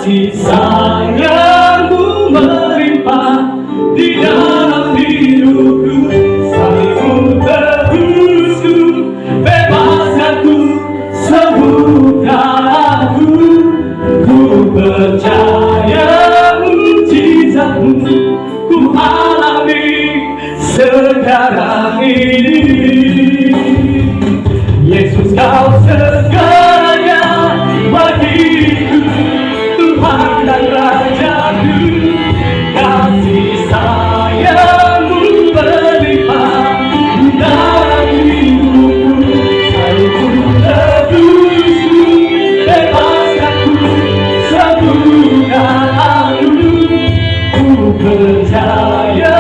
kasih sayangmu melimpah di dalam hidupku, salibmu tebusku, bebaskanku, sembuhkan aku. Ku percaya mujizatmu ku alami sekarang ini. Yesus, kau segalanya bagiku, Tuhan dan Rajaku. Kasih sayangmu berlimpah dalam hidupku, salibmu tebusku, bebaskanku, sembuhkan aku. Ku percaya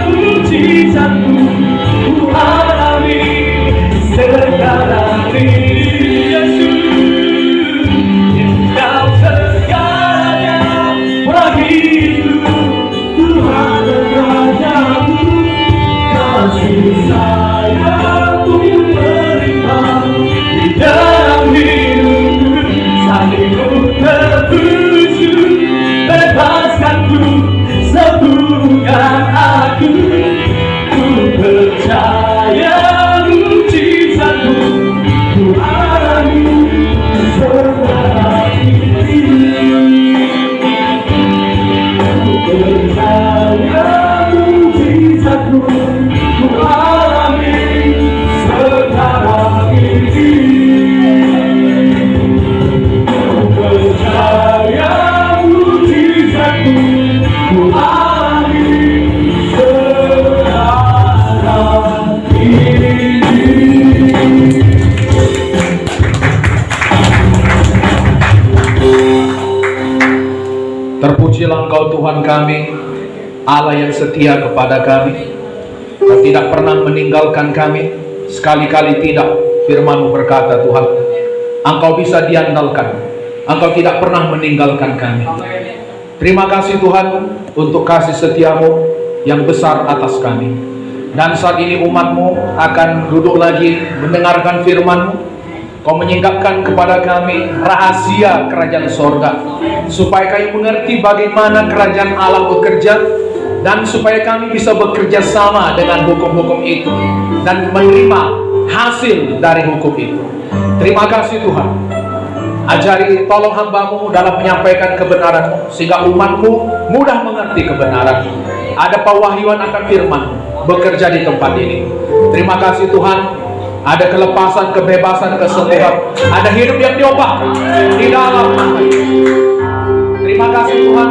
mujizatmu ku alami sekarang ini. Yesus, kau segalanya bagiku, Tuhan dan Rajaku. Kasih sayangmu berlimpah di dalam hidupku, salibmu tebusku, bebaskanku, sembuhkan aku. Ku percaya mujizatmu ku alami sekarang ini. Ku percaya mujizatmu ku alami sekarang ini. Ku percaya mujizatmu ku alami sekarang ini. Terpujilah Engkau Tuhan kami, Allah yang setia kepada kami. Kau tidak pernah meninggalkan kami, sekali-kali tidak. Firman-Mu berkata, Tuhan, Engkau bisa diandalkan, Engkau tidak pernah meninggalkan kami. Terima kasih Tuhan untuk kasih setia-Mu yang besar atas kami. Dan saat ini umat-Mu akan duduk lagi mendengarkan firman-Mu. Kau menyingkapkan kepada kami rahasia kerajaan sorga, supaya kami mengerti bagaimana kerajaan Allah bekerja, dan supaya kami bisa bekerja sama dengan hukum-hukum itu dan menerima hasil dari hukum itu. Terima kasih Tuhan. Ajari, tolong hamba-Mu dalam menyampaikan kebenaran-Mu, sehingga umat-Mu mudah mengerti kebenaran. Ada pewahyuan akan firman bekerja di tempat ini. Terima kasih Tuhan. Ada kelepasan, kebebasan, kesembuhan, ada hidup yang diubah di dalam nama Yesus. Terima kasih Tuhan.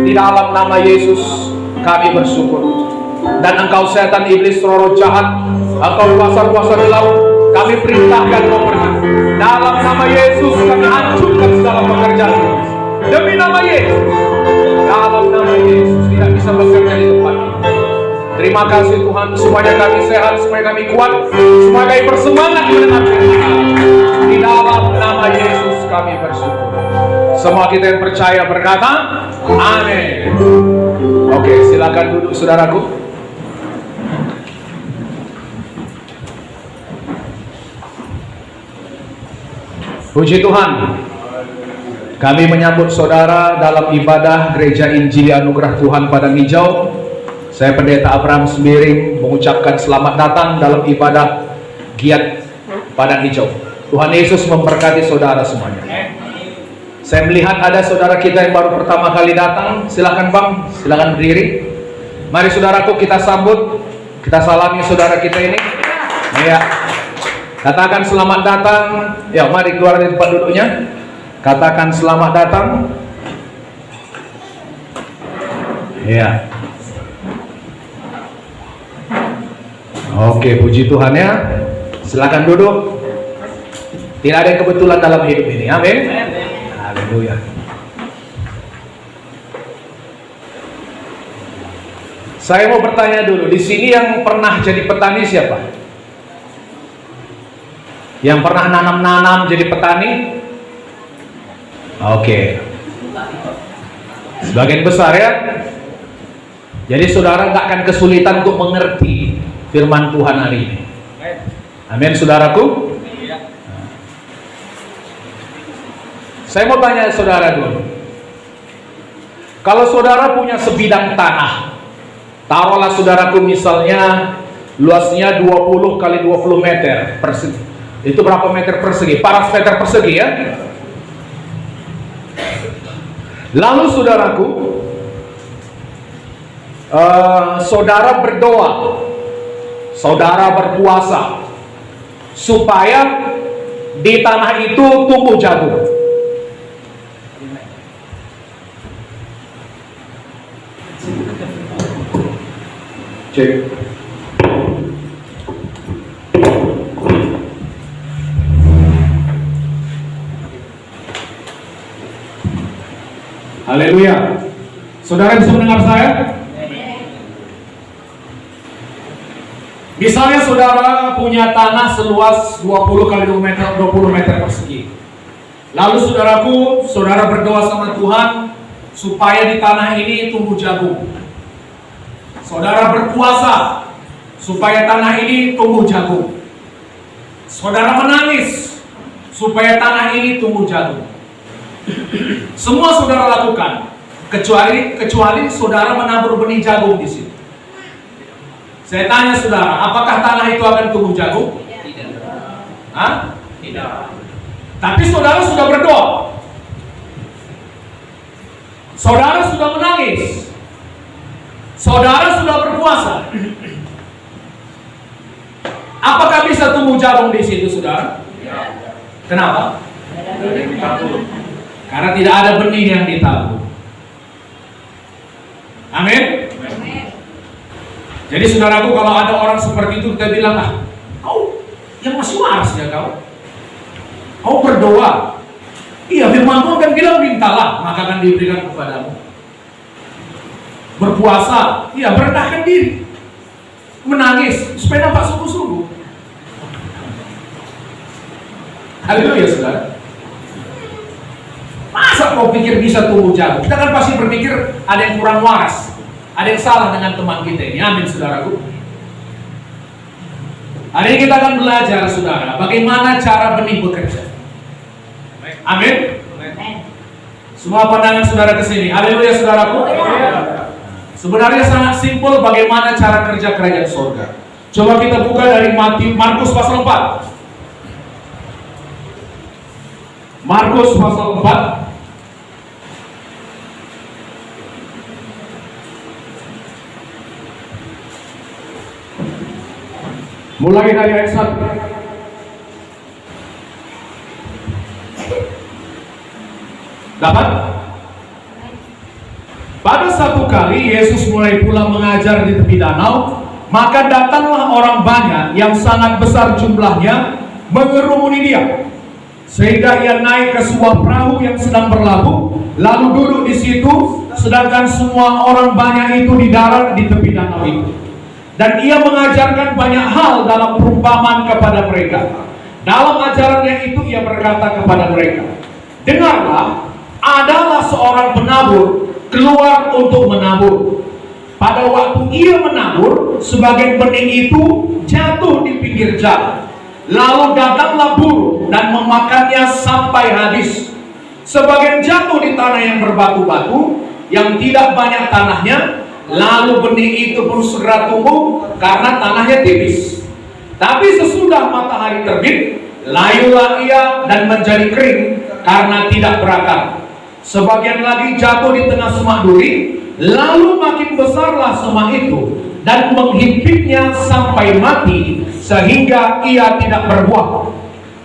Di dalam nama Yesus kami bersyukur. Dan Engkau setan, iblis, roh jahat, Engkau kuasa-kuasa di laut, kami perintahkan Kau pergi. Dalam nama Yesus kami hancurkan segala pekerjaan. Demi nama Yesus, dalam nama Yesus tidak bisa bekerja di tempat ini. Terima kasih Tuhan, semuanya kami sehat, semuanya kami kuat, semuanya kami bersemangat mendengar firman. Di dalam nama Yesus kami bersyukur. Semua kita yang percaya berkata, amin. Oke, silakan duduk saudaraku. Puji Tuhan, kami menyambut saudara dalam ibadah Gereja Injili Anugerah Tuhan Padang Hijau. Saya Pendeta Abraham Sembiring mengucapkan selamat datang dalam ibadah Giat Padang Hijau. Tuhan Yesus memberkati saudara semuanya. Saya melihat ada saudara kita yang baru pertama kali datang. Silakan Bang, silakan berdiri. Mari saudaraku kita sambut, kita salami saudara kita ini. Ya, katakan selamat datang. Ya, mari keluar dari tempat duduknya. Katakan selamat datang. Ya. Oke, puji Tuhan ya. Silakan duduk. Tidak ada yang kebetulan dalam hidup ini. Amin. Haleluya. Saya mau bertanya dulu, di sini yang pernah jadi petani siapa? Yang pernah nanam-nanam jadi petani? Oke. Sebagian besar ya. Jadi saudara nggak akan kesulitan untuk mengerti firman Tuhan hari ini. Amin, saudaraku. Saya mau tanya saudara dulu. Kalau saudara punya sebidang tanah, taruhlah saudaraku misalnya luasnya 20 kali 20 meter persegi. Itu berapa meter persegi? 400 meter persegi ya. Lalu saudaraku, saudara berdoa, saudara berpuasa supaya di tanah itu tumbuh jagung. Cek. Haleluya. Saudara bisa mendengar saya? Misalnya saudara punya tanah seluas 20 kali 20 meter persegi. Lalu saudara berdoa sama Tuhan supaya di tanah ini tumbuh jagung. Saudara berpuasa supaya tanah ini tumbuh jagung. Saudara menangis supaya tanah ini tumbuh jagung. Semua saudara lakukan, kecuali saudara menabur benih jagung di sini. Saya tanya saudara, apakah tanah itu akan tumbuh jagung? Tidak. Hah? Tidak. Tapi saudara sudah berdoa. Saudara sudah menangis. Saudara sudah berpuasa. Apakah bisa tumbuh jagung di situ, saudara? Kenapa? Karena tidak ada benih yang ditabur. Amin. Jadi saudaraku, kalau ada orang seperti itu kita bilang, kau yang masih waras ya kau berdoa. Iya, firman Tuhan kan bilang mintalah maka akan diberikan kepadamu. Berpuasa, iya, merendahkan diri, menangis supaya nampak sungguh-sungguh. Haleluya saudara. Masa kau pikir bisa tumbuh jagung? Kita kan pasti berpikir ada yang kurang waras, ada yang salah dengan teman kita ini. Amin saudaraku. Hari ini kita akan belajar saudara bagaimana cara benih bekerja. Amin. Semua pandangan saudara ke sini. Haleluya saudaraku. Sebenarnya sangat simpel bagaimana cara kerja kerajaan surga. Coba kita buka dari Markus pasal 4. Markus pasal 4. Mulai dari ayat 1. Dapat? Pada satu kali Yesus mulai pula mengajar di tepi danau, maka datanglah orang banyak yang sangat besar jumlahnya mengerumuni dia, sehingga ia naik ke sebuah perahu yang sedang berlabuh, lalu duduk di situ, sedangkan semua orang banyak itu di darat di tepi danau itu. Dan ia mengajarkan banyak hal dalam perumpamaan kepada mereka. Dalam ajarannya itu ia berkata kepada mereka, dengarlah, adalah seorang penabur keluar untuk menabur. Pada waktu ia menabur, sebagian benih itu jatuh di pinggir jalan. Lalu datanglah burung dan memakannya sampai habis. Sebagian jatuh di tanah yang berbatu-batu, yang tidak banyak tanahnya. Lalu benih itu pun segera tumbuh karena tanahnya tipis. Tapi sesudah matahari terbit, layulah ia dan menjadi kering karena tidak berakar. Sebagian lagi jatuh di tengah semak duri, lalu makin besarlah semak itu dan menghimpitnya sampai mati sehingga ia tidak berbuah.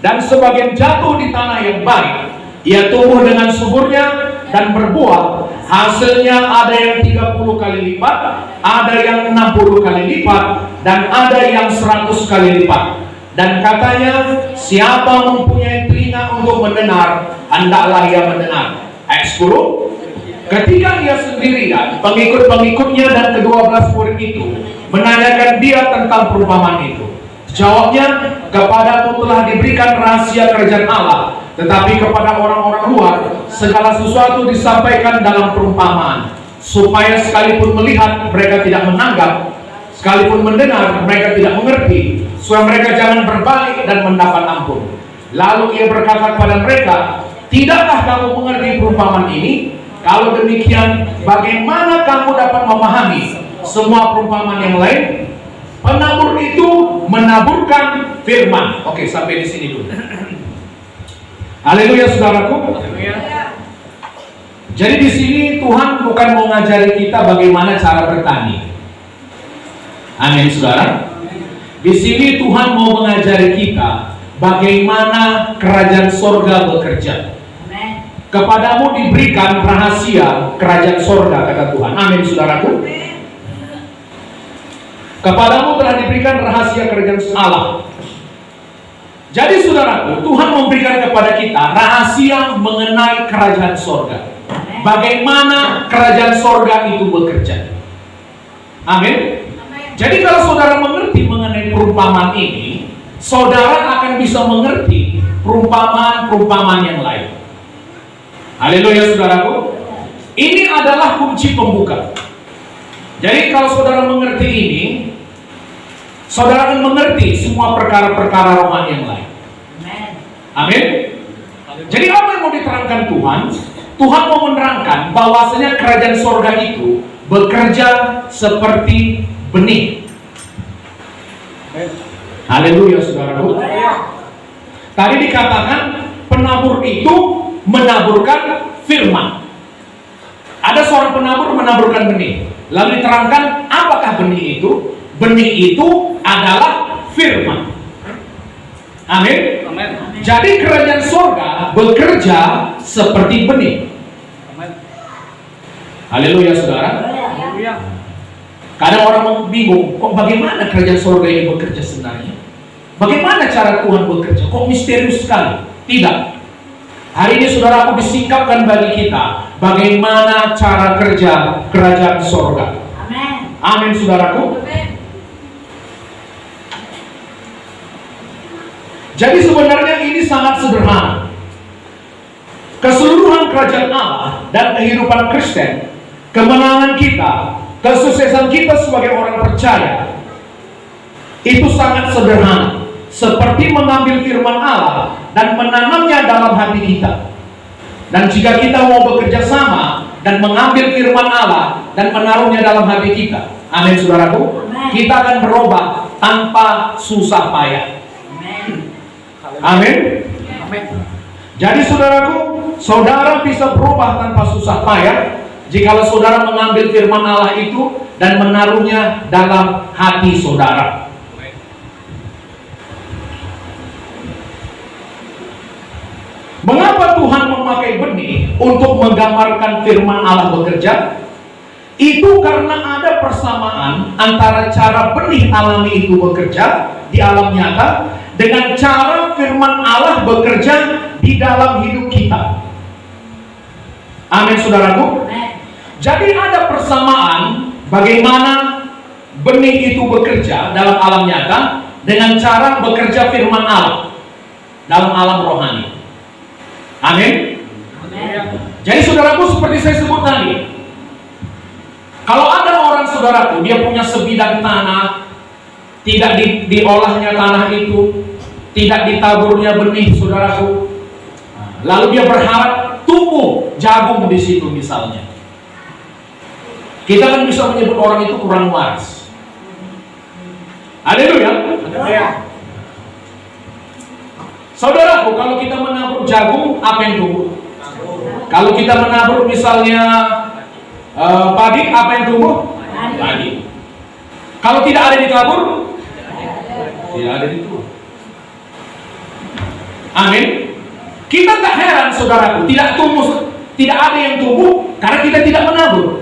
Dan sebagian jatuh di tanah yang baik, ia tumbuh dengan suburnya dan berbuah. Hasilnya ada yang 30 kali lipat, ada yang 60 kali lipat, dan ada yang 100 kali lipat. Dan katanya, siapa mempunyai telinga untuk mendengar, hendaklah ia mendengar. Ayat 10. Ketika ia sendirian, pengikut-pengikutnya dan ke-12 murid itu menanyakan dia tentang perumpamaan itu. Jawabnya, kepadamu telah diberikan rahasia kerajaan Allah, tetapi kepada orang-orang luar segala sesuatu disampaikan dalam perumpamaan, supaya sekalipun melihat mereka tidak menanggap, sekalipun mendengar mereka tidak mengerti, supaya mereka jangan berbalik dan mendapat ampun. Lalu ia berkata kepada mereka, tidakkah kamu mengerti perumpamaan ini? Kalau demikian, bagaimana kamu dapat memahami semua perumpamaan yang lain? Penabur itu menaburkan firman. Oke, sampai di sini dulu. Haleluya, saudaraku. Jadi di sini Tuhan bukan mau ngajari kita bagaimana cara bertani. Amin, saudara. Di sini Tuhan mau mengajari kita bagaimana kerajaan sorga bekerja. Kepadamu diberikan rahasia kerajaan sorga, kata Tuhan. Amin, saudaraku. Kepadamu telah diberikan rahasia kerajaan Allah. Jadi saudaraku, Tuhan memberikan kepada kita rahasia mengenai kerajaan sorga. Bagaimana kerajaan sorga itu bekerja. Amin. Jadi kalau saudara mengerti mengenai perumpamaan ini, saudara akan bisa mengerti perumpamaan-perumpamaan yang lain. Haleluya, saudaraku. Ini adalah kunci pembuka. Jadi kalau saudara mengerti ini, saudara akan mengerti semua perkara-perkara rohani yang lain. Amin. Jadi apa yang mau diterangkan Tuhan? Tuhan mau menerangkan bahwasanya kerajaan sorga itu bekerja seperti benih. Haleluya, saudaraku. Tadi dikatakan penabur itu menaburkan firman. Ada seorang penabur menaburkan benih. Lalu diterangkan apakah benih itu? Benih itu adalah firman. Amin. Jadi kerajaan sorga bekerja seperti benih. Haleluya, saudara. Kadang orang bingung, kok bagaimana kerajaan sorga ini bekerja sebenarnya? Bagaimana cara Tuhan bekerja? Kok misterius sekali? Tidak. Hari ini saudara, aku disingkapkan bagi kita bagaimana cara kerja kerajaan sorga. Amin. Amin, saudaraku. Jadi sebenarnya ini sangat sederhana. Keseluruhan kerajaan Allah dan kehidupan Kristen, kemenangan kita, kesuksesan kita sebagai orang percaya, itu sangat sederhana. Seperti mengambil firman Allah dan menanamnya dalam hati kita. Dan jika kita mau bekerja sama dan mengambil firman Allah dan menaruhnya dalam hati kita, amin, saudaraku, kita akan berubah tanpa susah payah. Amin. Jadi saudaraku, saudara bisa berubah tanpa susah payah jikalau saudara mengambil firman Allah itu dan menaruhnya dalam hati saudara. Mengapa Tuhan memakai benih untuk menggambarkan firman Allah bekerja? Itu karena ada persamaan antara cara benih alami itu bekerja di alam nyata dengan cara firman Allah bekerja di dalam hidup kita. Amin, saudaraku. Jadi ada persamaan bagaimana benih itu bekerja dalam alam nyata dengan cara bekerja firman Allah dalam alam rohani. Amin. Jadi saudaraku, seperti saya sebut tadi, kalau ada orang saudaraku, dia punya sebidang tanah, tidak diolahnya tanah itu, tidak ditaburnya benih, saudaraku, lalu dia berharap tumbuh jagung di situ misalnya. Kita kan bisa menyebut orang itu kurang waras. Haleluya. Saudaraku, kalau kita menabur jagung, apa yang tumbuh? Kalau kita menabur misalnya padi, apa yang tumbuh? Padi. Kalau tidak ada ditabur, tidak ada ditabur. Amin. Kita tak heran, saudaraku, tidak ada yang tumbuh karena kita tidak menabur.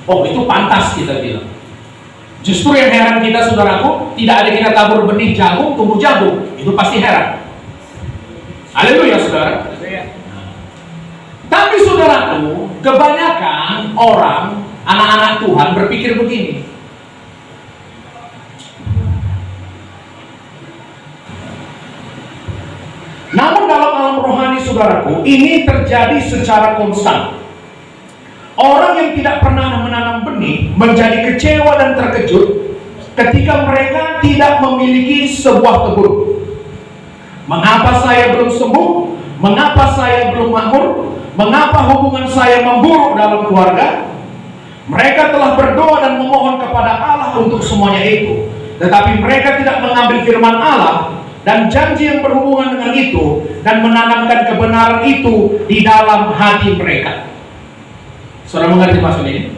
Oh, itu pantas kita bilang. Justru yang heran kita, saudaraku, tidak ada kita tabur benih jagung, tumbuh jagung. Itu pasti heran. Haleluya, saudara. Tapi saudaraku, kebanyakan orang, anak-anak Tuhan berpikir begini. Namun dalam alam rohani, saudaraku, ini terjadi secara konstan. Orang yang tidak pernah menanam benih menjadi kecewa dan terkejut ketika mereka tidak memiliki sebuah kebun. Mengapa saya belum sembuh? Mengapa saya belum makmur? Mengapa hubungan saya memburuk dalam keluarga? Mereka telah berdoa dan memohon kepada Allah untuk semuanya itu, tetapi mereka tidak mengambil firman Allah dan janji yang berhubungan dengan itu dan menanamkan kebenaran itu di dalam hati mereka. Saudara mengerti maksud ini?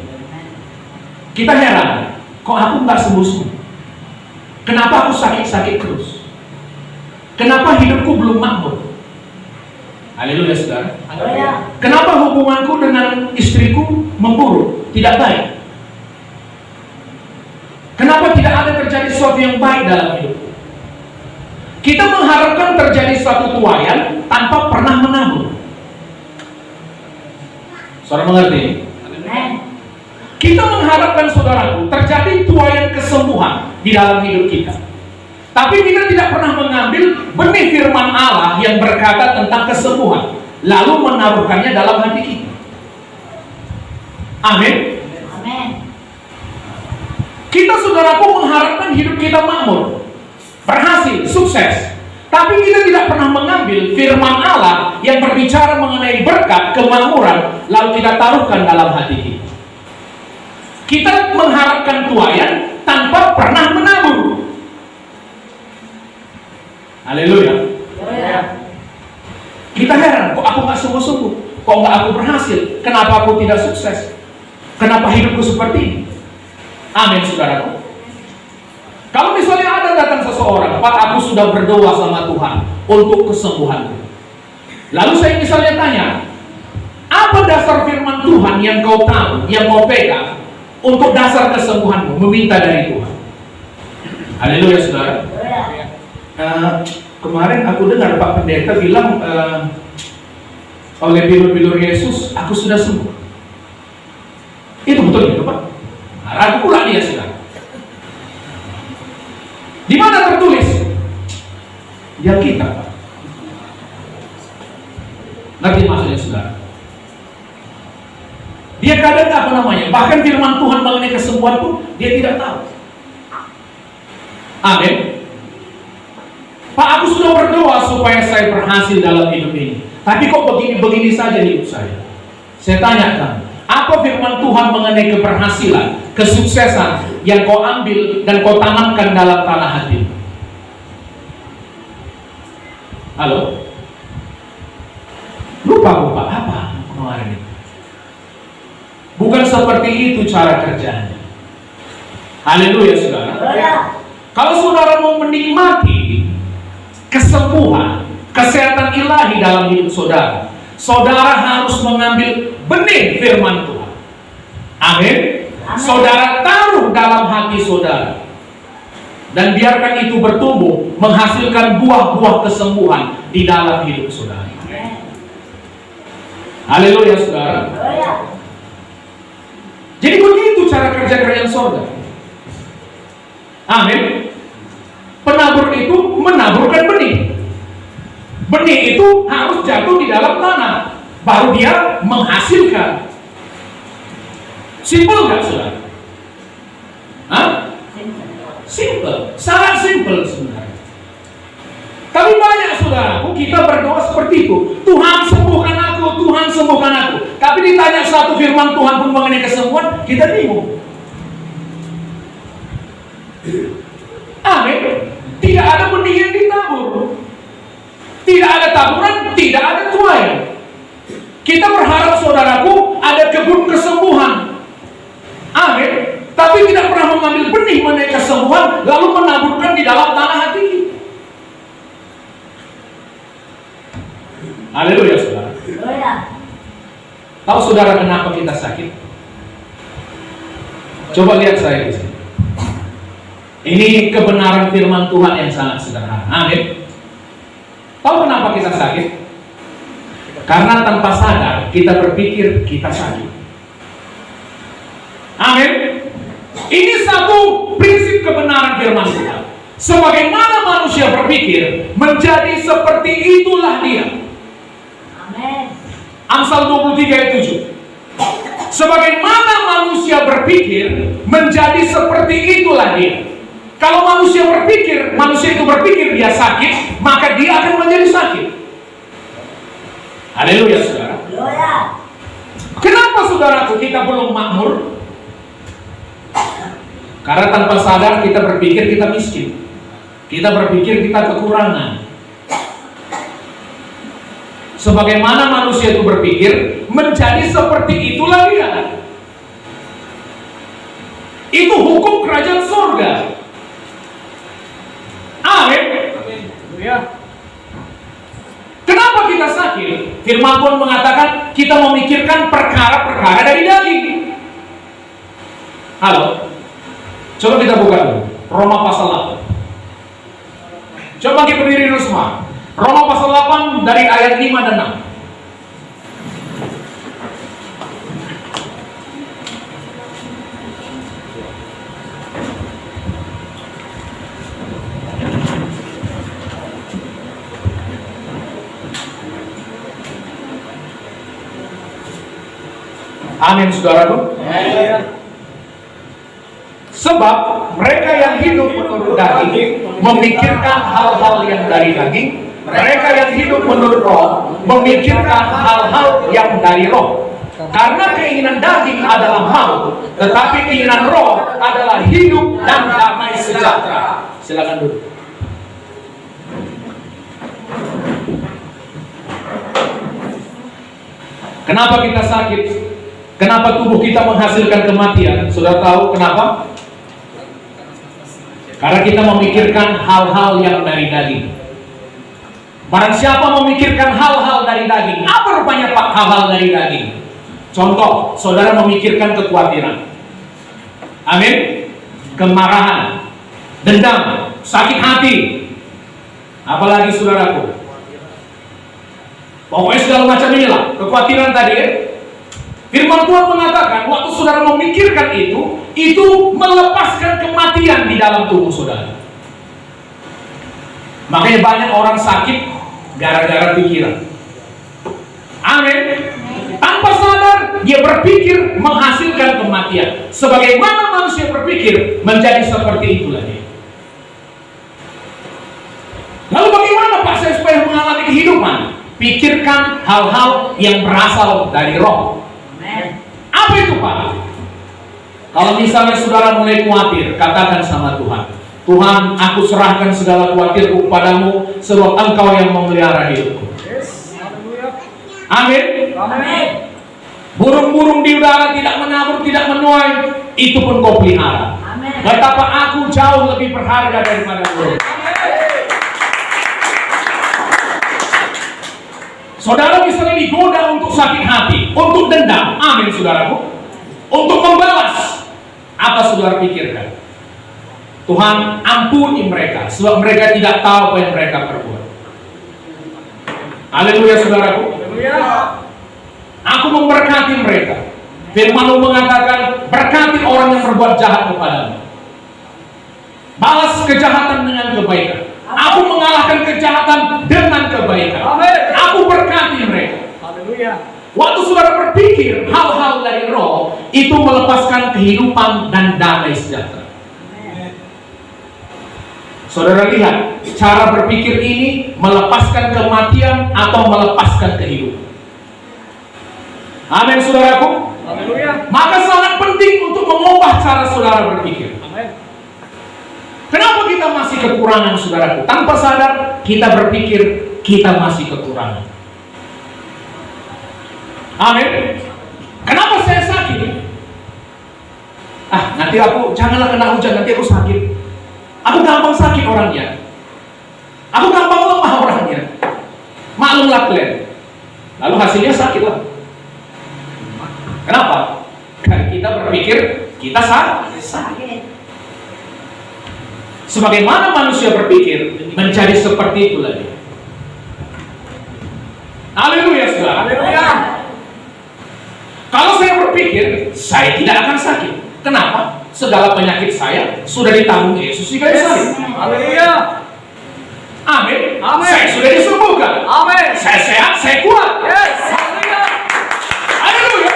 Kita heran, kok aku nggak sembuh-sembuh? Kenapa aku sakit-sakit terus? Kenapa hidupku belum makmur? Haleluya, saudara. Kenapa hubunganku dengan istriku memburuk, tidak baik? Kenapa tidak ada terjadi sesuatu yang baik dalam hidupku? Kita mengharapkan terjadi suatu tuaian tanpa pernah menabur. Saudara mengerti? Kita mengharapkan, saudaraku, terjadi tuaian kesembuhan di dalam hidup kita. Tapi kita tidak pernah mengambil benih firman Allah yang berkata tentang kesembuhan, lalu menaruhkannya dalam hati kita. Amin. Amin. Kita, saudaraku, mengharapkan hidup kita makmur, berhasil, sukses. Tapi kita tidak pernah mengambil firman Allah yang berbicara mengenai berkat, kemakmuran, lalu kita taruhkan dalam hati kita. Kita mengharapkan tuaian tanpa pernah menabur. Haleluya. Kita heran, kok aku nggak sungguh-sungguh? Kok nggak aku berhasil? Kenapa aku tidak sukses? Kenapa hidupku seperti ini? Amin, saudaraku. Kalau misalnya ada datang seseorang, Pak, aku sudah berdoa sama Tuhan untuk kesembuhanku. Lalu saya misalnya tanya, apa dasar firman Tuhan yang kau tahu, yang kau pegang untuk dasar kesembuhanmu, meminta dari Tuhan? Haleluya, saudara. Kemarin aku dengar Pak Pendeta bilang oleh bilur-bilur Yesus aku sudah sembuh. Itu betul itu, Pak? Nah, ragu pula dia sudah. Di mana tertulis? Di Alkitab, Pak. Ngerti maksudnya, saudara? Dia kadang apa namanya? Bahkan firman Tuhan mengenai kesembuhan pun dia tidak tahu. Amin. Pak, aku sudah berdoa supaya saya berhasil dalam hidup ini. Tapi kok begini-begini saja hidup saya? Saya tanyakan, apa firman Tuhan mengenai keberhasilan, kesuksesan yang kau ambil dan kau tanamkan dalam tanah hati? Halo? Lupa apa kemarin itu? Bukan seperti itu cara kerjanya. Haleluya, saudara. Kalau saudara mau menikmati kesembuhan, kesehatan ilahi dalam hidup saudara, saudara harus mengambil benih firman Tuhan. Amin. Saudara taruh dalam hati saudara dan biarkan itu bertumbuh, menghasilkan buah-buah kesembuhan di dalam hidup saudara. Haleluya, saudara. Jadi begitu cara kerja kerajaan surga. Amin. Penabur itu menaburkan benih. Benih itu harus jatuh di dalam tanah, baru dia menghasilkan. Simple nggak, saudara? Hah? Simple, sangat simple sebenarnya. Tapi banyak, saudaraku, kita berdoa seperti itu. Tuhan sembuhkan aku, Tuhan sembuhkan aku. Tapi ditanya satu firman Tuhan pun mengenai kesembuhan, kita bingung. Amin. Tidak ada benih yang ditabur, tidak ada taburan, tidak ada tuai. Kita berharap, saudaraku, ada kebun kesembuhan. Amin. Tapi tidak pernah mengambil benih mengenai kesembuhan lalu menaburkan di dalam tanah hati kita. Haleluya, saudara. Tahu saudara kenapa kita sakit? Coba lihat saya di sini. Ini kebenaran firman Tuhan yang sangat sederhana. Amin. Tahu kenapa kita sakit? Karena tanpa sadar kita berpikir kita sakit. Amin. Ini satu prinsip kebenaran firman Tuhan. Sebagaimana manusia berpikir, menjadi seperti itulah dia. Amin. Amsal 23 ayat 7. Sebagaimana manusia berpikir, menjadi seperti itulah dia. Kalau manusia itu berpikir dia sakit, maka dia akan menjadi sakit. Haleluya, saudara. Kenapa saudaraku kita belum makmur? Karena tanpa sadar kita berpikir kita miskin. Kita berpikir kita kekurangan. Sebagaimana manusia itu berpikir, menjadi seperti itulah dia. Itu hukum kerajaan surga. Amin. Kenapa kita sakit? Firman Tuhan mengatakan kita memikirkan perkara-perkara dari daging. Halo. Coba kita buka dulu Roma pasal 8. Coba kita berdiri dulu semua. Roma pasal 8 dari ayat 5 dan 6. Amin, saudaraku. Sebab mereka yang hidup menurut daging memikirkan hal-hal yang dari daging, mereka yang hidup menurut roh memikirkan hal-hal yang dari roh. Karena keinginan daging adalah maut, tetapi keinginan roh adalah hidup dan damai sejahtera. Silakan dulu. Kenapa kita sakit? Kenapa tubuh kita menghasilkan kematian? Sudah tahu kenapa? Karena kita memikirkan hal-hal yang dari daging. Barang siapa memikirkan hal-hal dari daging, apa rupanya Pak hal-hal dari daging? Contoh, saudara memikirkan kekhawatiran. Amin. Kemarahan, dendam, sakit hati. Apalagi saudaraku. Pokoknya segala macam inilah kekhawatiran tadi ya. Firman Tuhan mengatakan waktu saudara memikirkan itu melepaskan kematian di dalam tubuh saudara. Makanya banyak orang sakit gara-gara pikiran. Amin. Tanpa sadar dia berpikir menghasilkan kematian. Sebagaimana manusia berpikir menjadi seperti itulah dia. Lalu bagaimana Pak saya supaya mengalami kehidupan? Pikirkan hal-hal yang berasal dari roh. Apa itu Pak? Kalau misalnya saudara mulai khawatir, katakan sama Tuhan, Tuhan, aku serahkan segala khawatirku kepadamu, sebab Engkau yang memelihara hidupku. Amin. Burung-burung di udara tidak menabur, tidak menuai, itu pun Kau pelihara. Betapa aku jauh lebih berharga daripada burung. Saudara misalnya digoda untuk sakit hati, untuk dendam, amin saudaraku, untuk membalas, apa saudara pikirkan? Tuhan ampuni mereka, sebab mereka tidak tahu apa yang mereka perbuat. Haleluya saudaraku. Aku memberkati mereka. Firman-Mu mengatakan, berkati orang yang berbuat jahat kepadamu. Balas kejahatan dengan kebaikan. Aku mengalahkan kejahatan dengan kebaikan. Aku berkati mereka. Waktu saudara berpikir hal-hal dari roh, itu melepaskan kehidupan dan damai sejahtera. Saudara lihat, cara berpikir ini melepaskan kematian atau melepaskan kehidupan. Amin saudaraku. Maka sangat penting untuk mengubah cara saudara berpikir. Kenapa kita masih kekurangan saudaraku? Tanpa sadar kita berpikir kita masih kekurangan. Amin. Kenapa saya sakit? Nanti aku, janganlah kena hujan, nanti aku sakit. Aku gampang sakit orangnya. Aku gampang lemah orangnya. Maklumlah kalian. Lalu hasilnya sakit lah. Kenapa? Karena kita berpikir kita sakit. Sebagaimana manusia berpikir menjadi seperti itu lagi. Haleluya saudara. Haleluya. Kalau saya berpikir saya tidak akan sakit. Kenapa? Segala penyakit saya sudah ditanggung Yesus di kayu salib. Haleluya. Amin. Amin. Saya sudah disembuhkan. Amin. Saya sehat, saya kuat. Yes. Haleluya. Haleluya.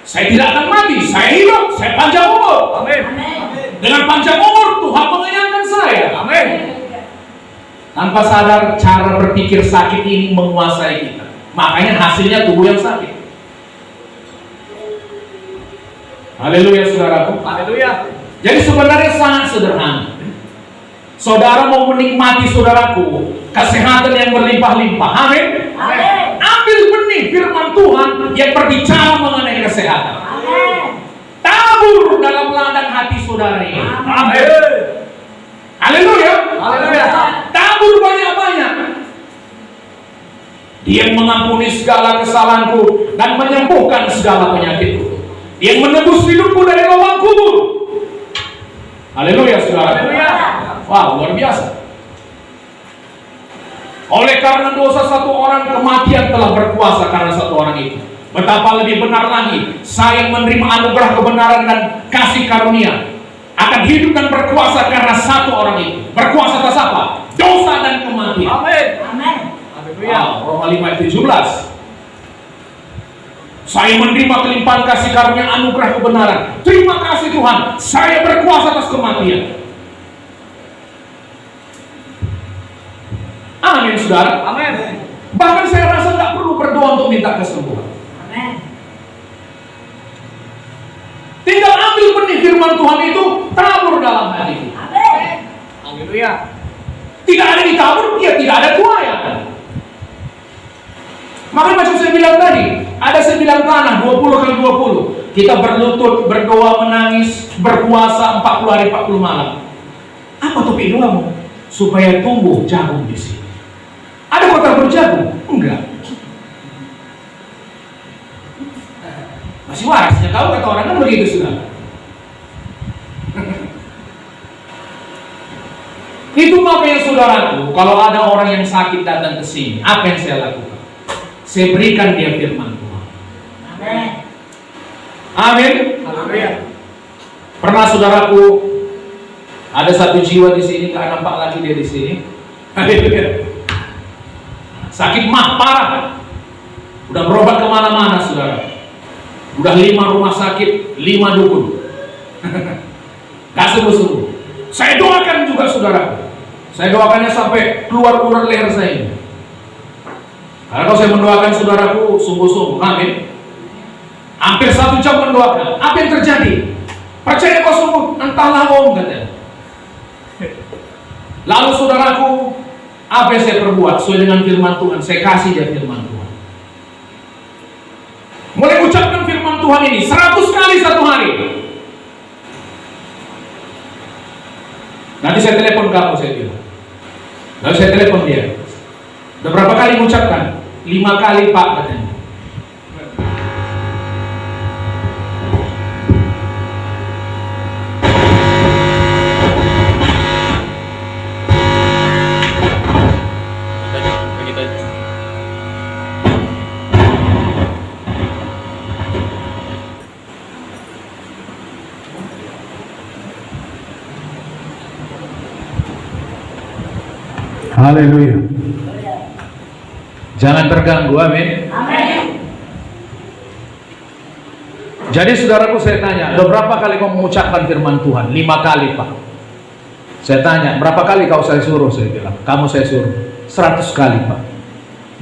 Saya tidak akan mati, saya hidup, saya panjang umur. Amin. Dengan panjang umur Tuhan mengenyangkan saya. Amin. Tanpa sadar cara berpikir sakit ini menguasai kita. Makanya hasilnya tubuh yang sakit. Haleluya saudaraku. Haleluya. Jadi sebenarnya sangat sederhana. Saudara mau menikmati saudaraku kesehatan yang berlimpah-limpah. Amin. Amin. Ambil benih firman Tuhan yang berbicara mengenai kesehatan. Amin. Tabur dalam ladang hati saudara ini. Amin. Haleluya. Haleluya. Tabur banyak-banyak. Dia mengampuni segala kesalahanku dan menyembuhkan segala penyakitku. Dia menebus hidupku dari lubang kubur. Haleluya saudara. Haleluya. Wah, luar biasa. Oleh karena dosa satu orang, kematian telah berkuasa karena satu orang itu. Betapa lebih benar lagi, saya menerima anugerah kebenaran dan kasih karunia akan hidup dan berkuasa karena satu orang itu. Berkuasa atas apa? Dosa dan kematian. Amin. Amin. Haleluya. Roma 5:17. Saya menerima kelimpahan kasih karunia anugerah kebenaran. Terima kasih Tuhan, saya berkuasa atas kematian. Amin saudara. Amin. Bahkan saya rasa nggak perlu berdoa untuk minta kesembuhan. Amin. Tinggal ambil benih firman Tuhan itu, tabur dalam hati kita. Amin. Haleluya. Tidak ada ditabur, ya tidak ada tuayan. Makanya macam saya bilang tadi, ada 9 tanah 20x20. Kita berlutut, berdoa, menangis, berpuasa 40 hari 40 malam. Apa topik doamu? Supaya tumbuh jagung di sini. Ada kota berjagung? Enggak. Masih warasnya tahu kata orang kan begitu sudah. Itu makanya saudaraku, kalau ada orang yang sakit datang ke sini, apa yang saya lakukan? Saya berikan dia firman Tuhan. Amin. Amin. Haleluya. Pernah saudaraku ada satu jiwa di sini, nggak nampak lagi dia di sini. Haleluya. Sakit mah parah, udah berobat kemana-mana saudara. Udah 5 rumah sakit, 5 dukun. Gak sembuh-sembuh. Saya doakan juga saudara. Saya doakannya sampai keluar urat leher saya ini. Karena kalau saya mendoakan saudaraku sungguh-sungguh, amin. Hampir 1 jam mendoakan. Apa yang terjadi? Percaya kau sungguh, entahlah om katanya. Lalu saudaraku, apa yang saya perbuat sesuai dengan firman Tuhan? Saya kasih dia firman Tuhan. Mulai ucapkan firman Tuhan ini 100 kali satu hari. Nanti saya telepon kamu, saya bilang. Lalu saya telepon dia. Udah berapa kali mengucapkan? 5 kali Pak katanya. Haleluya. Jangan terganggu, amin. Amin. Jadi saudaraku saya tanya, udah berapa kali kau mengucapkan firman Tuhan? 5 kali Pak. Saya tanya, berapa kali kau saya suruh? Saya bilang, kamu saya suruh 100 kali Pak.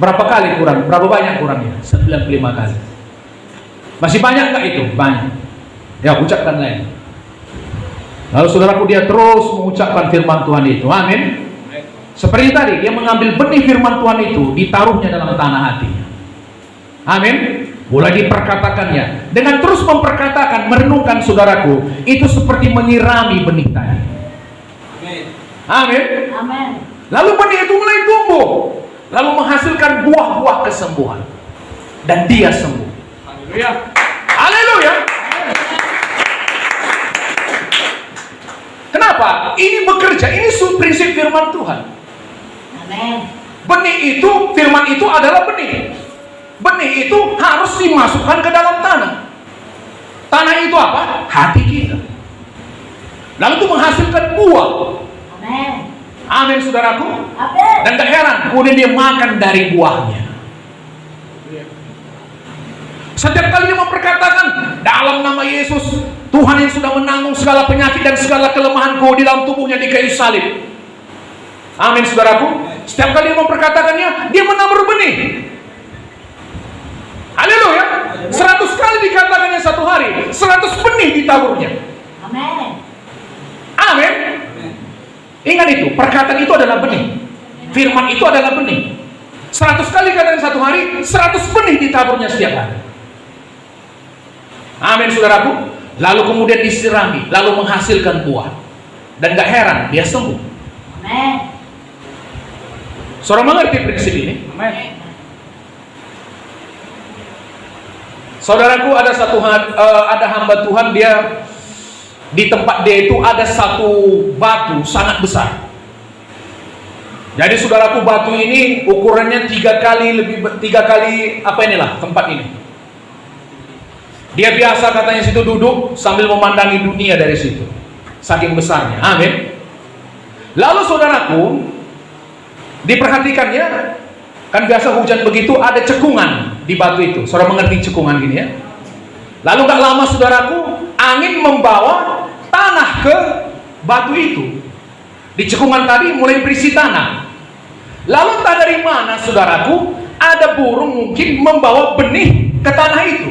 Berapa kali kurang? Berapa banyak kurangnya? 95 kali. Masih banyak nggak itu? Banyak. Ya ucapkan lain. Lalu saudaraku dia terus mengucapkan firman Tuhan itu, amin. Seperti tadi, dia mengambil benih firman Tuhan itu, ditaruhnya dalam tanah hatinya. Amin. Mulai diperkatakannya. Dengan terus memperkatakan, merenungkan saudaraku, itu seperti menyirami benih tadi. Amin. Amin. Amin. Lalu benih itu mulai tumbuh, lalu menghasilkan buah-buah kesembuhan. Dan dia sembuh. Haleluya. Haleluya. Kenapa? Ini bekerja, ini prinsip firman Tuhan. Amin. Benih itu, firman itu adalah benih. Benih itu harus dimasukkan ke dalam tanah. Tanah itu apa? Hati kita. Lalu itu menghasilkan buah. Amin. Amin saudaraku. Amin. Dan gak heran, kemudian dia makan dari buahnya. Setiap kali dia memperkatakan dalam nama Yesus, Tuhan yang sudah menanggung segala penyakit dan segala kelemahanku di dalam tubuhnya di kayu salib. Amin saudaraku. Setiap kali dia memperkatakannya, dia menabur benih. Haleluya. 100 kali dikatakannya satu hari, 100 benih ditaburnya. Amin. Amin. Ingat itu, perkataan itu adalah benih. Firman itu adalah benih. 100 kali katakan satu hari, 100 benih ditaburnya setiap hari. Amin saudaraku. Lalu kemudian disirami, lalu menghasilkan buah. Dan gak heran, dia sembuh. Amin. Saudara mengerti prinsip ini? Amin. Saudaraku, ada hamba Tuhan, dia di tempat dia itu ada satu batu sangat besar. Jadi saudaraku, batu ini ukurannya 3 kali tempat ini. Dia biasa katanya situ duduk sambil memandangi dunia dari situ, saking besarnya. Amin. Lalu saudaraku, diperhatikannya, kan biasa hujan begitu ada cekungan di batu itu. Saudara mengerti cekungan gini ya? Lalu gak lama saudaraku, angin membawa tanah ke batu itu. Di cekungan tadi mulai berisi tanah. Lalu entah dari mana saudaraku, ada burung mungkin membawa benih ke tanah itu.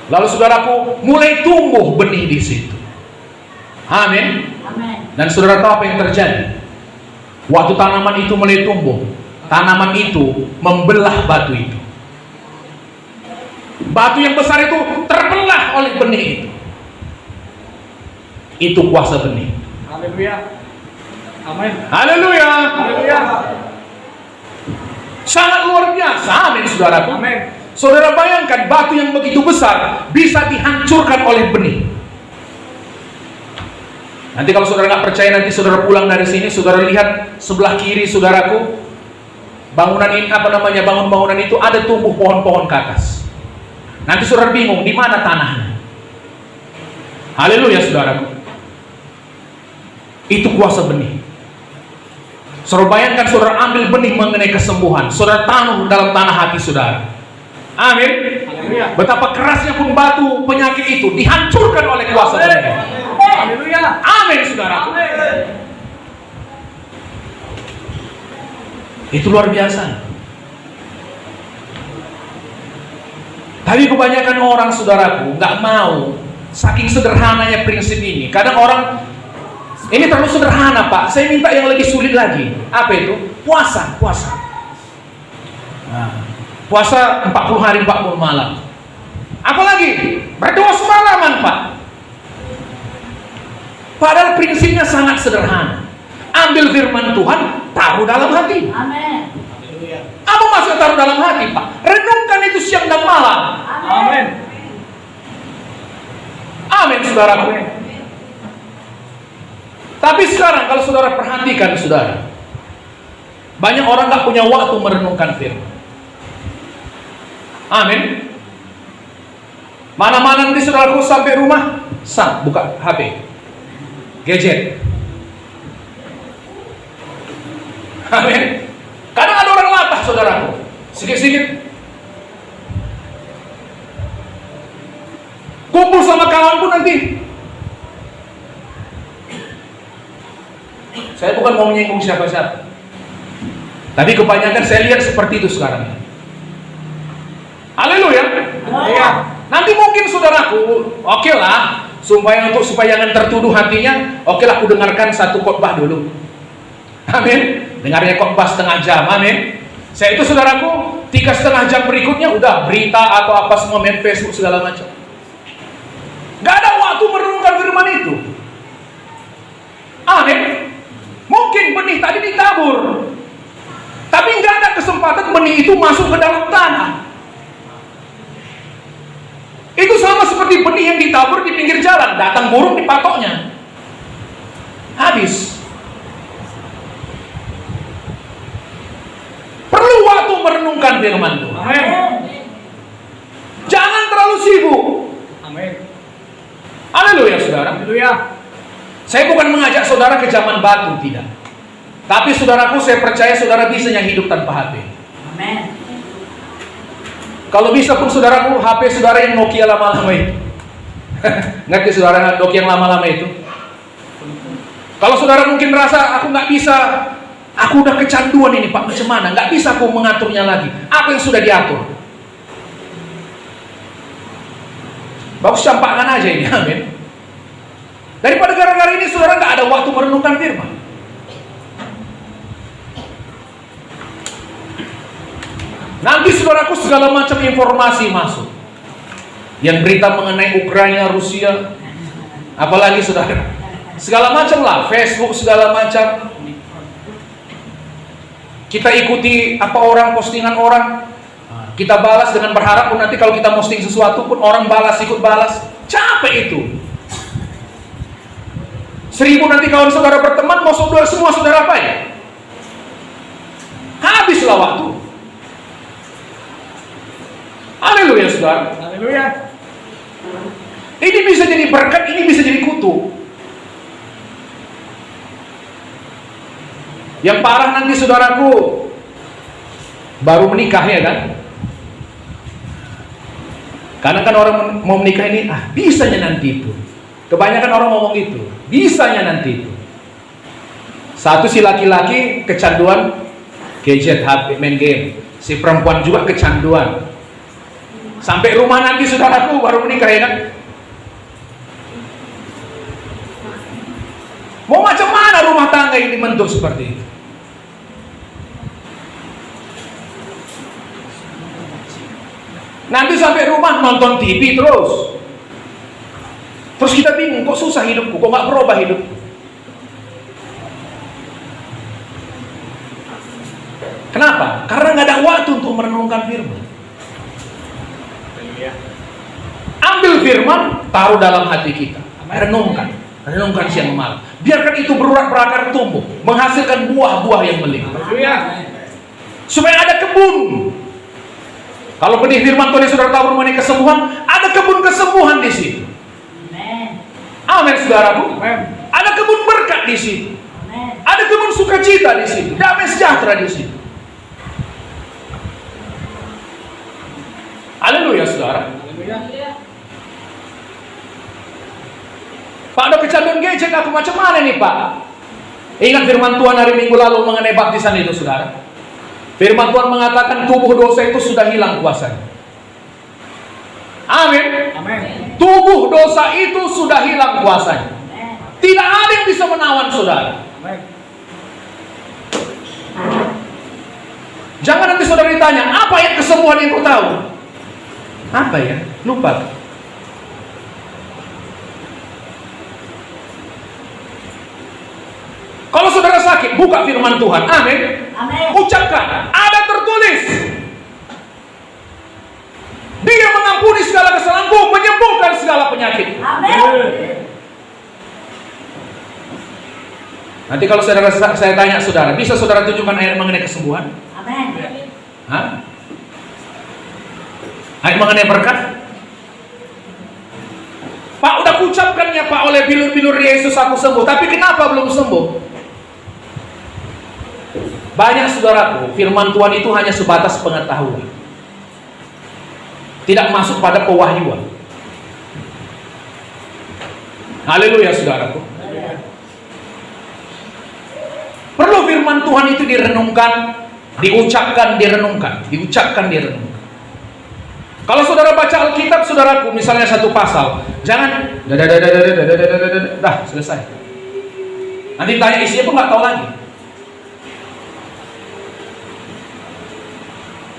Lalu saudaraku, mulai tumbuh benih di situ. Amin. Amin. Dan saudara tahu apa yang terjadi? Waktu tanaman itu mulai tumbuh, tanaman itu membelah batu itu. Batu yang besar itu terbelah oleh benih itu. Itu kuasa benih. Haleluya. Amin. Haleluya. Haleluya. Sangat luar biasa. Amin saudaraku. Amin. Saudara bayangkan batu yang begitu besar bisa dihancurkan oleh benih. Nanti kalau saudara nggak percaya, nanti saudara pulang dari sini, saudara lihat sebelah kiri saudaraku, bangunan ini bangunan itu ada tumbuh pohon-pohon ke atas. Nanti saudara bingung di mana tanahnya. Haleluya saudaraku. Itu kuasa benih. Saudara bayangkan saudara ambil benih mengenai kesembuhan, saudara tanam dalam tanah hati saudara. Amin. Haleluya. Betapa kerasnya pun batu penyakit itu dihancurkan oleh kuasa benih. Haleluya. Amin saudaraku. Itu luar biasa. Tapi kebanyakan orang saudaraku nggak mau, saking sederhananya prinsip ini. Kadang orang, ini terlalu sederhana Pak, saya minta yang lebih sulit lagi. Apa itu? Puasa. Nah, puasa 40 hari 40 malam. Apalagi berdoa semalaman Pak. Padahal prinsipnya sangat sederhana. Ambil firman Tuhan, taruh dalam hati. Amin. Apa maksud taruh dalam hati Pak? Renungkan itu siang dan malam. Amin. Amin saudaraku. Tapi sekarang kalau saudara perhatikan saudara, banyak orang gak punya waktu merenungkan firman. Amin. Mana-mana nanti saudaraku sampai rumah, buka HP, gadget. Amin. Kadang ada orang latah saudaraku, sedikit-sedikit kumpul sama kawan pun nanti. Saya bukan mau menyinggung siapa-siapa, tapi kebanyakan saya lihat seperti itu sekarang. Haleluya. Haleluya. Nanti mungkin saudaraku, oke lah, supaya jangan tertuduh hatinya, oke lah, aku dengarkan satu khotbah dulu. Amin. Dengarnya khotbah setengah jam. Amin. Saya itu saudaraku, 3,5 jam berikutnya udah berita atau apa semua main Facebook segala macam. Gak ada waktu merenungkan firman itu. Amin. Mungkin benih tadi ditabur, tapi nggak ada kesempatan benih itu masuk ke dalam tanah. Itu sama seperti benih yang ditabur di pinggir jalan, datang burung dipatoknya, habis. Perlu waktu merenungkan firman Tuhan. Amin. Jangan terlalu sibuk. Amin. Haleluya saudara. Haleluya. Saya bukan mengajak saudara ke zaman batu, tidak. Tapi saudaraku, saya percaya saudara bisa yang hidup tanpa HP. Amin. Kalau bisa pun saudaraku, HP saudara yang Nokia lama-lama itu. Ngerti saudara Nokia yang lama-lama itu? Kalau saudara mungkin merasa aku nggak bisa, aku udah kecanduan ini Pak, macam mana? Nggak bisa aku mengaturnya lagi. Apa yang sudah diatur? Bagus campakkan aja ini, amin. Daripada gara-gara ini saudara nggak ada waktu merenungkan firman. Nanti saudaraku segala macam informasi masuk. Yang berita mengenai Ukraina, Rusia, apalagi saudara, segala macam lah, Facebook segala macam. Kita ikuti apa orang, postingan orang, kita balas dengan berharap pun nanti kalau kita posting sesuatu pun orang balas, ikut balas. Capek itu. 1000 nanti kawan saudara berteman, mau saudara semua saudara apa ya? Habislah waktu. Haleluya saudara. Haleluya. Ini bisa jadi berkat, ini bisa jadi kutuk. Yang parah nanti saudaraku baru menikah ya kan? Karena kan orang mau menikah ini, bisanya nanti itu. Kebanyakan orang ngomong itu, bisanya nanti itu. Satu si laki-laki kecanduan gadget, HP, main game. Si perempuan juga kecanduan. Sampai rumah nanti saudaraku baru menikah ya kan? Mau macam mana rumah tangga ini bentuk seperti itu? Nanti sampai rumah nonton TV terus. Terus kita bingung, kok susah hidupku, kok nggak berubah hidupku? Kenapa? Karena nggak ada waktu untuk merenungkan firman. Ambil firman, taruh dalam hati kita. Renungkan siang malam. Biarkan itu berakar tumbuh, menghasilkan buah-buah yang melimpah. Supaya ada kebun. Kalau benih firman Tuhan yang saudara tahu mengenai kesembuhan, ada kebun kesembuhan di situ. Amin saudaraku. Ada kebun berkat di situ. Ada kebun sukacita di situ, damai sejahtera di situ. Haleluya saudara. Pak, ada kecanduan gadget, aku macam mana nih Pak? Ingat firman Tuhan hari Minggu lalu mengenai baptisan itu saudara. Firman Tuhan mengatakan tubuh dosa itu sudah hilang kuasanya. Amin. Tubuh dosa itu sudah hilang kuasanya. Tidak ada yang bisa menawan saudara. Jangan nanti saudara ditanya, apa yang kesembuhan yang kau tahu? Apa ya? Lupa. Kalau saudara sakit, buka firman Tuhan. Amin. Ucapkan, ada tertulis, Dia mengampuni segala kesalahanku, menyembuhkan segala penyakit. Amin. Nanti kalau saya tanya saudara, bisa saudara tunjukkan ayat mengenai kesembuhan? Amin. Hah? Ayat mengenai berkat? Pak, udah kuucapkan ya Pak, oleh bilur-bilur Yesus aku sembuh. Tapi kenapa belum sembuh? Banyak saudaraku, firman Tuhan itu hanya sebatas pengetahuan, tidak masuk pada pewahyuan. Haleluya saudaraku. Perlu firman Tuhan itu direnungkan, diucapkan, direnungkan, diucapkan, direnungkan. Kalau saudara baca Alkitab saudaraku, misalnya satu pasal, jangan dah selesai. Nanti tanya isinya pun nggak tahu lagi.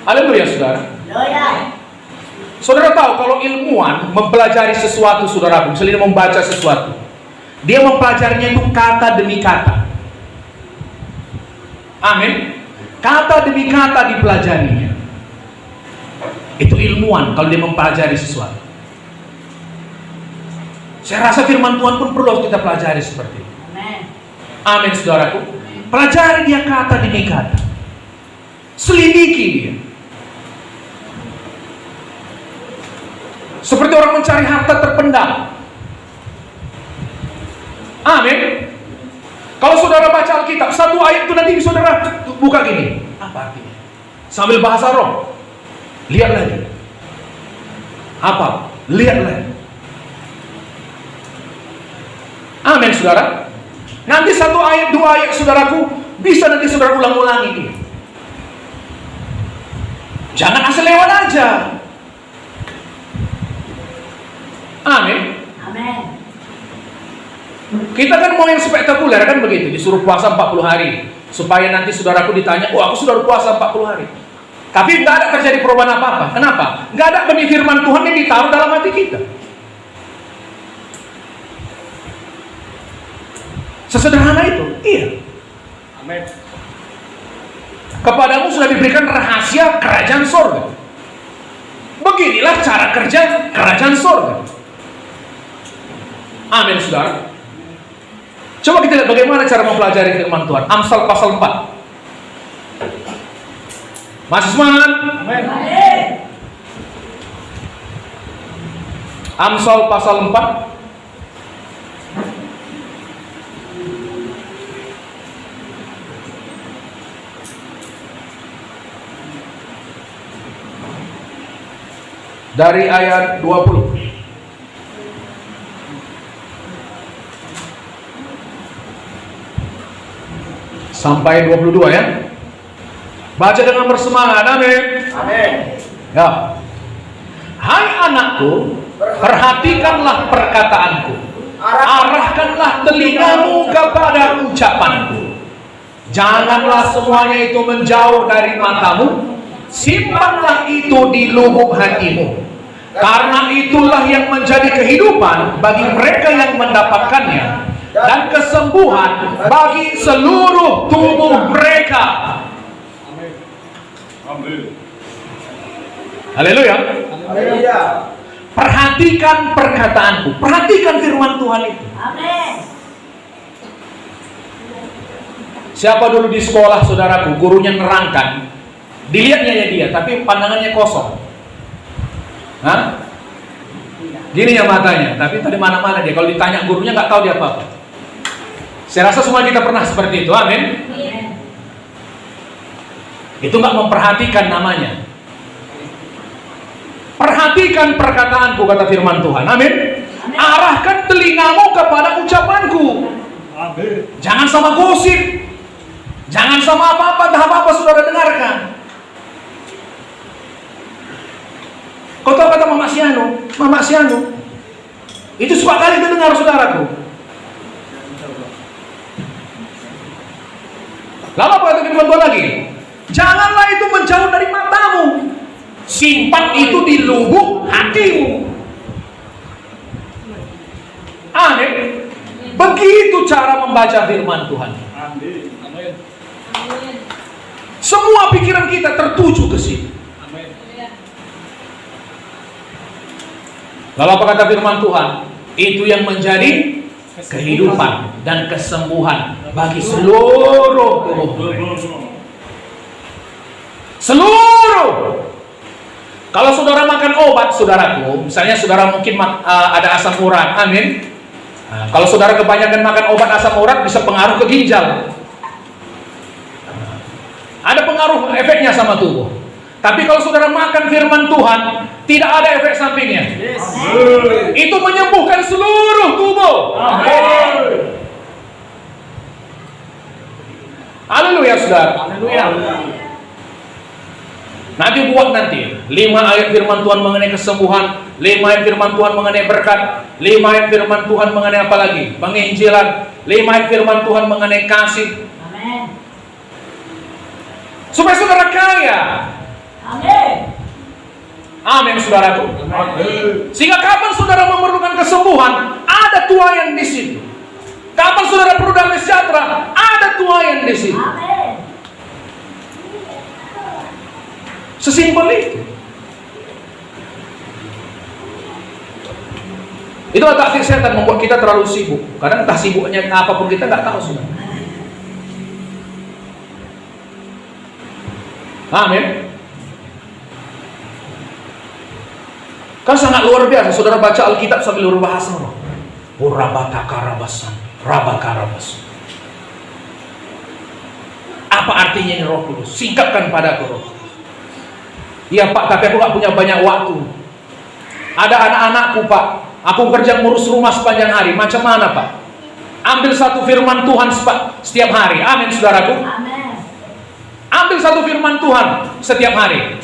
Haleluya saudara. Saudara tahu kalau ilmuwan mempelajari sesuatu saudaraku, misalnya dia membaca sesuatu, dia mempelajarinya itu kata demi kata. Amin. Kata demi kata dipelajarinya. Itu ilmuwan kalau dia mempelajari sesuatu. Saya rasa firman Tuhan pun perlu kita pelajari seperti itu. Amin saudaraku. Pelajari dia kata demi kata. Selidiki dia. Seperti orang mencari harta terpendam. Amin. Kalau saudara baca Alkitab, satu ayat itu nanti saudara buka gini. Apa artinya? Sambil bahasa roh. Lihat lagi. Apa? Lihat lagi. Amin saudara. Nanti 1 ayat, 2 ayat saudaraku, bisa nanti saudara ulang-ulangi dia. Jangan asal lewat aja. Amin. Amin. Kita kan mau yang spektakuler kan begitu, disuruh puasa 40 hari supaya nanti saudaraku ditanya, "Oh, aku sudah puasa 40 hari." Tapi nggak ada terjadi perubahan apa-apa. Kenapa? Nggak ada benih firman Tuhan yang ditaruh dalam hati kita. Sesederhana itu. Iya. Amin. Kepadamu sudah diberikan rahasia kerajaan sorga. Beginilah cara kerja kerajaan sorga. Amin, saudara. Coba kita lihat bagaimana cara mempelajari firman Tuhan. Amsal pasal 4. Masih semangat? Amin. Amin. Amsal pasal 4. Dari ayat 20 sampai 22 ya. Baca dengan bersemangat. Amin. Amin. Ya. Hai anakku, perhatikanlah perkataanku. Arahkanlah telingamu kepada ucapanku. Janganlah semuanya itu menjauh dari matamu. Simpanlah itu di lubuk hatimu. Karena itulah yang menjadi kehidupan bagi mereka yang mendapatkannya dan kesembuhan bagi seluruh tubuh mereka. Amin. Haleluya. Haleluya. Perhatikan perkataanku. Perhatikan firman Tuhan itu. Amin. Siapa dulu di sekolah saudaraku, gurunya nerangkan, dilihatnya ya dia, tapi pandangannya kosong. Hah? Gini ya matanya, tapi tadi mana-mana dia. Kalau ditanya gurunya nggak tahu dia apa-apa. Saya rasa semua kita pernah seperti itu. Amin. Amin. Itu nggak memperhatikan namanya. Perhatikan perkataanku, kata firman Tuhan. Amin. Arahkan telingamu kepada ucapanku. Amin. Jangan sama gosip. Jangan sama apa-apa, entah apa-apa saudara dengarkan. Kau tahu kata Mama Siano? Itu suka kali dengar saudaraku. Lalu apa kata firman Tuhan lagi? Janganlah itu menjauh dari matamu. Simpan itu di lubuk hatimu. Amin. Begitu cara membaca firman Tuhan. Amin. Amin. Semua pikiran kita tertuju ke situ. Amin. Lalu apa kata firman Tuhan? Itu yang menjadi kehidupan dan kesembuhan bagi seluruh tubuh mereka. Seluruh. Kalau saudara makan obat, saudaraku, misalnya saudara mungkin ada asam urat, amin. Nah, kalau saudara kebanyakan makan obat asam urat bisa pengaruh ke ginjal. Ada pengaruh efeknya sama tubuh. Tapi kalau saudara makan firman Tuhan, tidak ada efek sampingnya. Yes. Itu menyembuhkan seluruh tubuh. Amin. Haleluya, saudara. Haleluya. Nanti buat nanti 5 ayat firman Tuhan mengenai kesembuhan, 5 ayat firman Tuhan mengenai berkat, 5 ayat firman Tuhan mengenai apa lagi? Penginjilan, 5 ayat firman Tuhan mengenai kasih. Amin. Supaya saudara kaya. Amin. Amin, saudaraku. Amin. Sehingga kapan saudara memerlukan kesembuhan, ada tuayan di situ. Kapan saudara perlu damai sejahtera, ada tuayan di situ. Amin. Sesimpel itu. Itulah taktik setan membuat kita terlalu sibuk. Kadang entah sibuknya apapun kita nggak tahu sudah. Amin. Kan sangat luar biasa. Saudara baca Alkitab sambil berbahasa roh. Rabakarabas. Apa artinya ini Roh Kudus? Singkapkan padaku Roh. Iya Pak, tapi aku gak punya banyak waktu. Ada anak-anakku Pak. Aku kerja ngurus rumah sepanjang hari. Macam mana Pak? ambil satu firman Tuhan setiap hari. Amin, saudaraku. Amin. Ambil satu firman Tuhan setiap hari.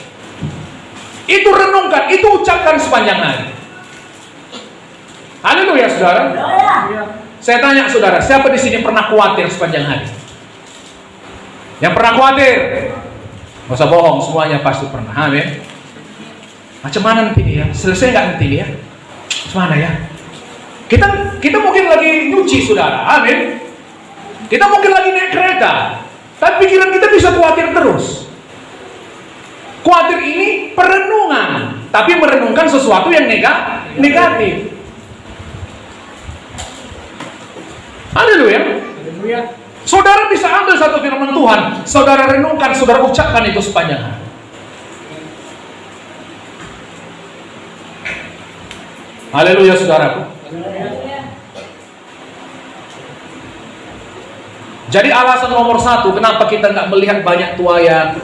Itu renungkan, itu ucapkan sepanjang hari. Haleluya, saudara. Haleluya. Saya tanya saudara, siapa di sini pernah khawatir sepanjang hari? Yang pernah khawatir? Nggak usah bohong, semuanya pasti pernah. Amin. Macam mana nanti dia? Selesai nggak nanti dia? Mana ya? Kita mungkin lagi nyuci, saudara. Amin. Kita mungkin lagi naik kereta, tapi pikiran kita bisa khawatir terus. Khawatir ini perenungan, tapi merenungkan sesuatu yang negatif. Haleluya. Saudara bisa ambil satu firman Tuhan, saudara renungkan, saudara ucapkan itu sepanjang hari. Haleluya, saudaraku. Jadi alasan nomor satu, kenapa kita nggak melihat banyak tuayan,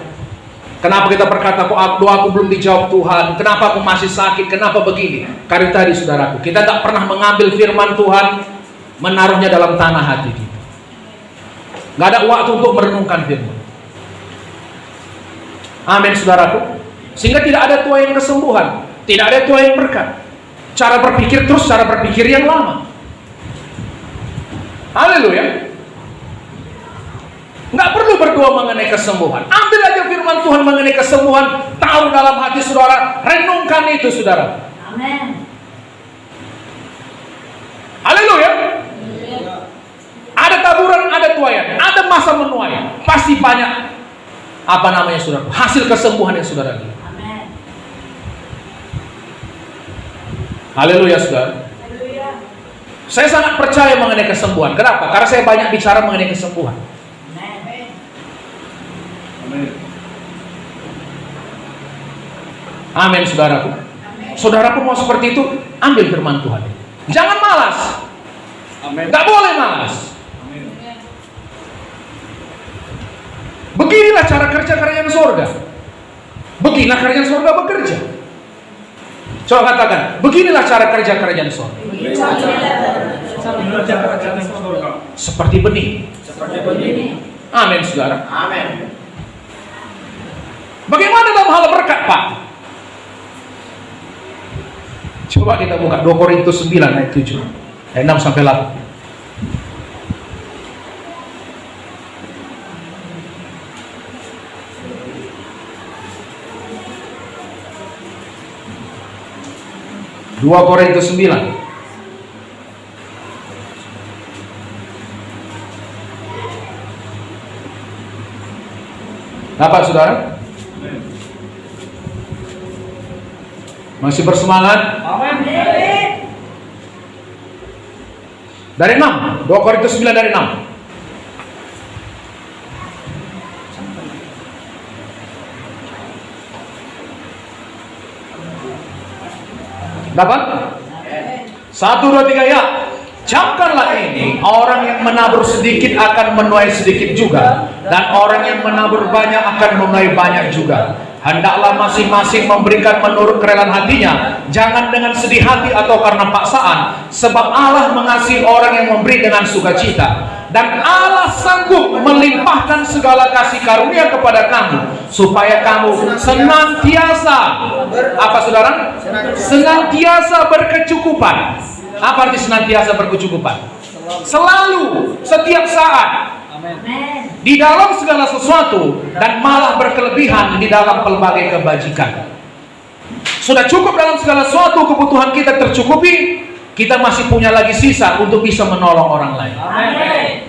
kenapa kita berkata, kok doaku belum dijawab Tuhan, kenapa aku masih sakit, kenapa begini? Karena tadi, saudaraku, kita nggak pernah mengambil firman Tuhan, menaruhnya dalam tanah hati kita. Nggak ada waktu untuk merenungkan firman. Amin, saudaraku. Sehingga tidak ada tuayan kesembuhan, tidak ada tuayan berkat. Cara berpikir terus cara berpikir yang lama. Haleluya. Nggak perlu berdoa mengenai kesembuhan. Ambil aja firman Tuhan mengenai kesembuhan, taruh dalam hati saudara, renungkan itu, saudara. Amin. Haleluya. Ada taburan, ada tuayan, ada masa menuai. Pasti banyak saudara, hasil kesembuhan yang saudara lihat. Amin. Haleluya, saudara. Haleluya. Saya sangat percaya mengenai kesembuhan. Kenapa? Karena saya banyak bicara mengenai kesembuhan. Amin. Amin. Amin, saudaraku. Saudaraku mau seperti itu, ambil firman Tuhan. Jangan malas. Amin. Nggak boleh malas. Amin. Beginilah cara kerja kerajaan sorga. Beginilah kerajaan sorga bekerja. Coba katakan, beginilah cara kerja kerajaan sorga. Seperti benih. Amin, saudara. Amin. Bagaimana dalam hal berkat, Pak? Coba kita buka 2 Korintus 9 ayat 7. Ayat 6 sampai 8. Dua Korintus 9. Dapat, saudara? Masih bersemangat? Amin. Dari 6. 2 Korintus 9 dari 6. Dapat? 1, 2, 3 ya. Camkanlah ini, orang yang menabur sedikit akan menuai sedikit juga, dan orang yang menabur banyak akan menuai banyak juga. Hendaklah masing-masing memberikan menurut kerelaan hatinya, jangan dengan sedih hati atau karena paksaan, sebab Allah mengasihi orang yang memberi dengan sukacita. Dan Allah sanggup melimpahkan segala kasih karunia kepada kamu, supaya kamu senantiasa, apa saudara? Senantiasa berkecukupan. Apa arti senantiasa berkecukupan? Selalu, setiap saat, Amin. di dalam segala sesuatu, dan malah berkelebihan di dalam pelbagai kebajikan. Sudah cukup dalam segala sesuatu, kebutuhan kita tercukupi, kita masih punya lagi sisa untuk bisa menolong orang lain. Amin.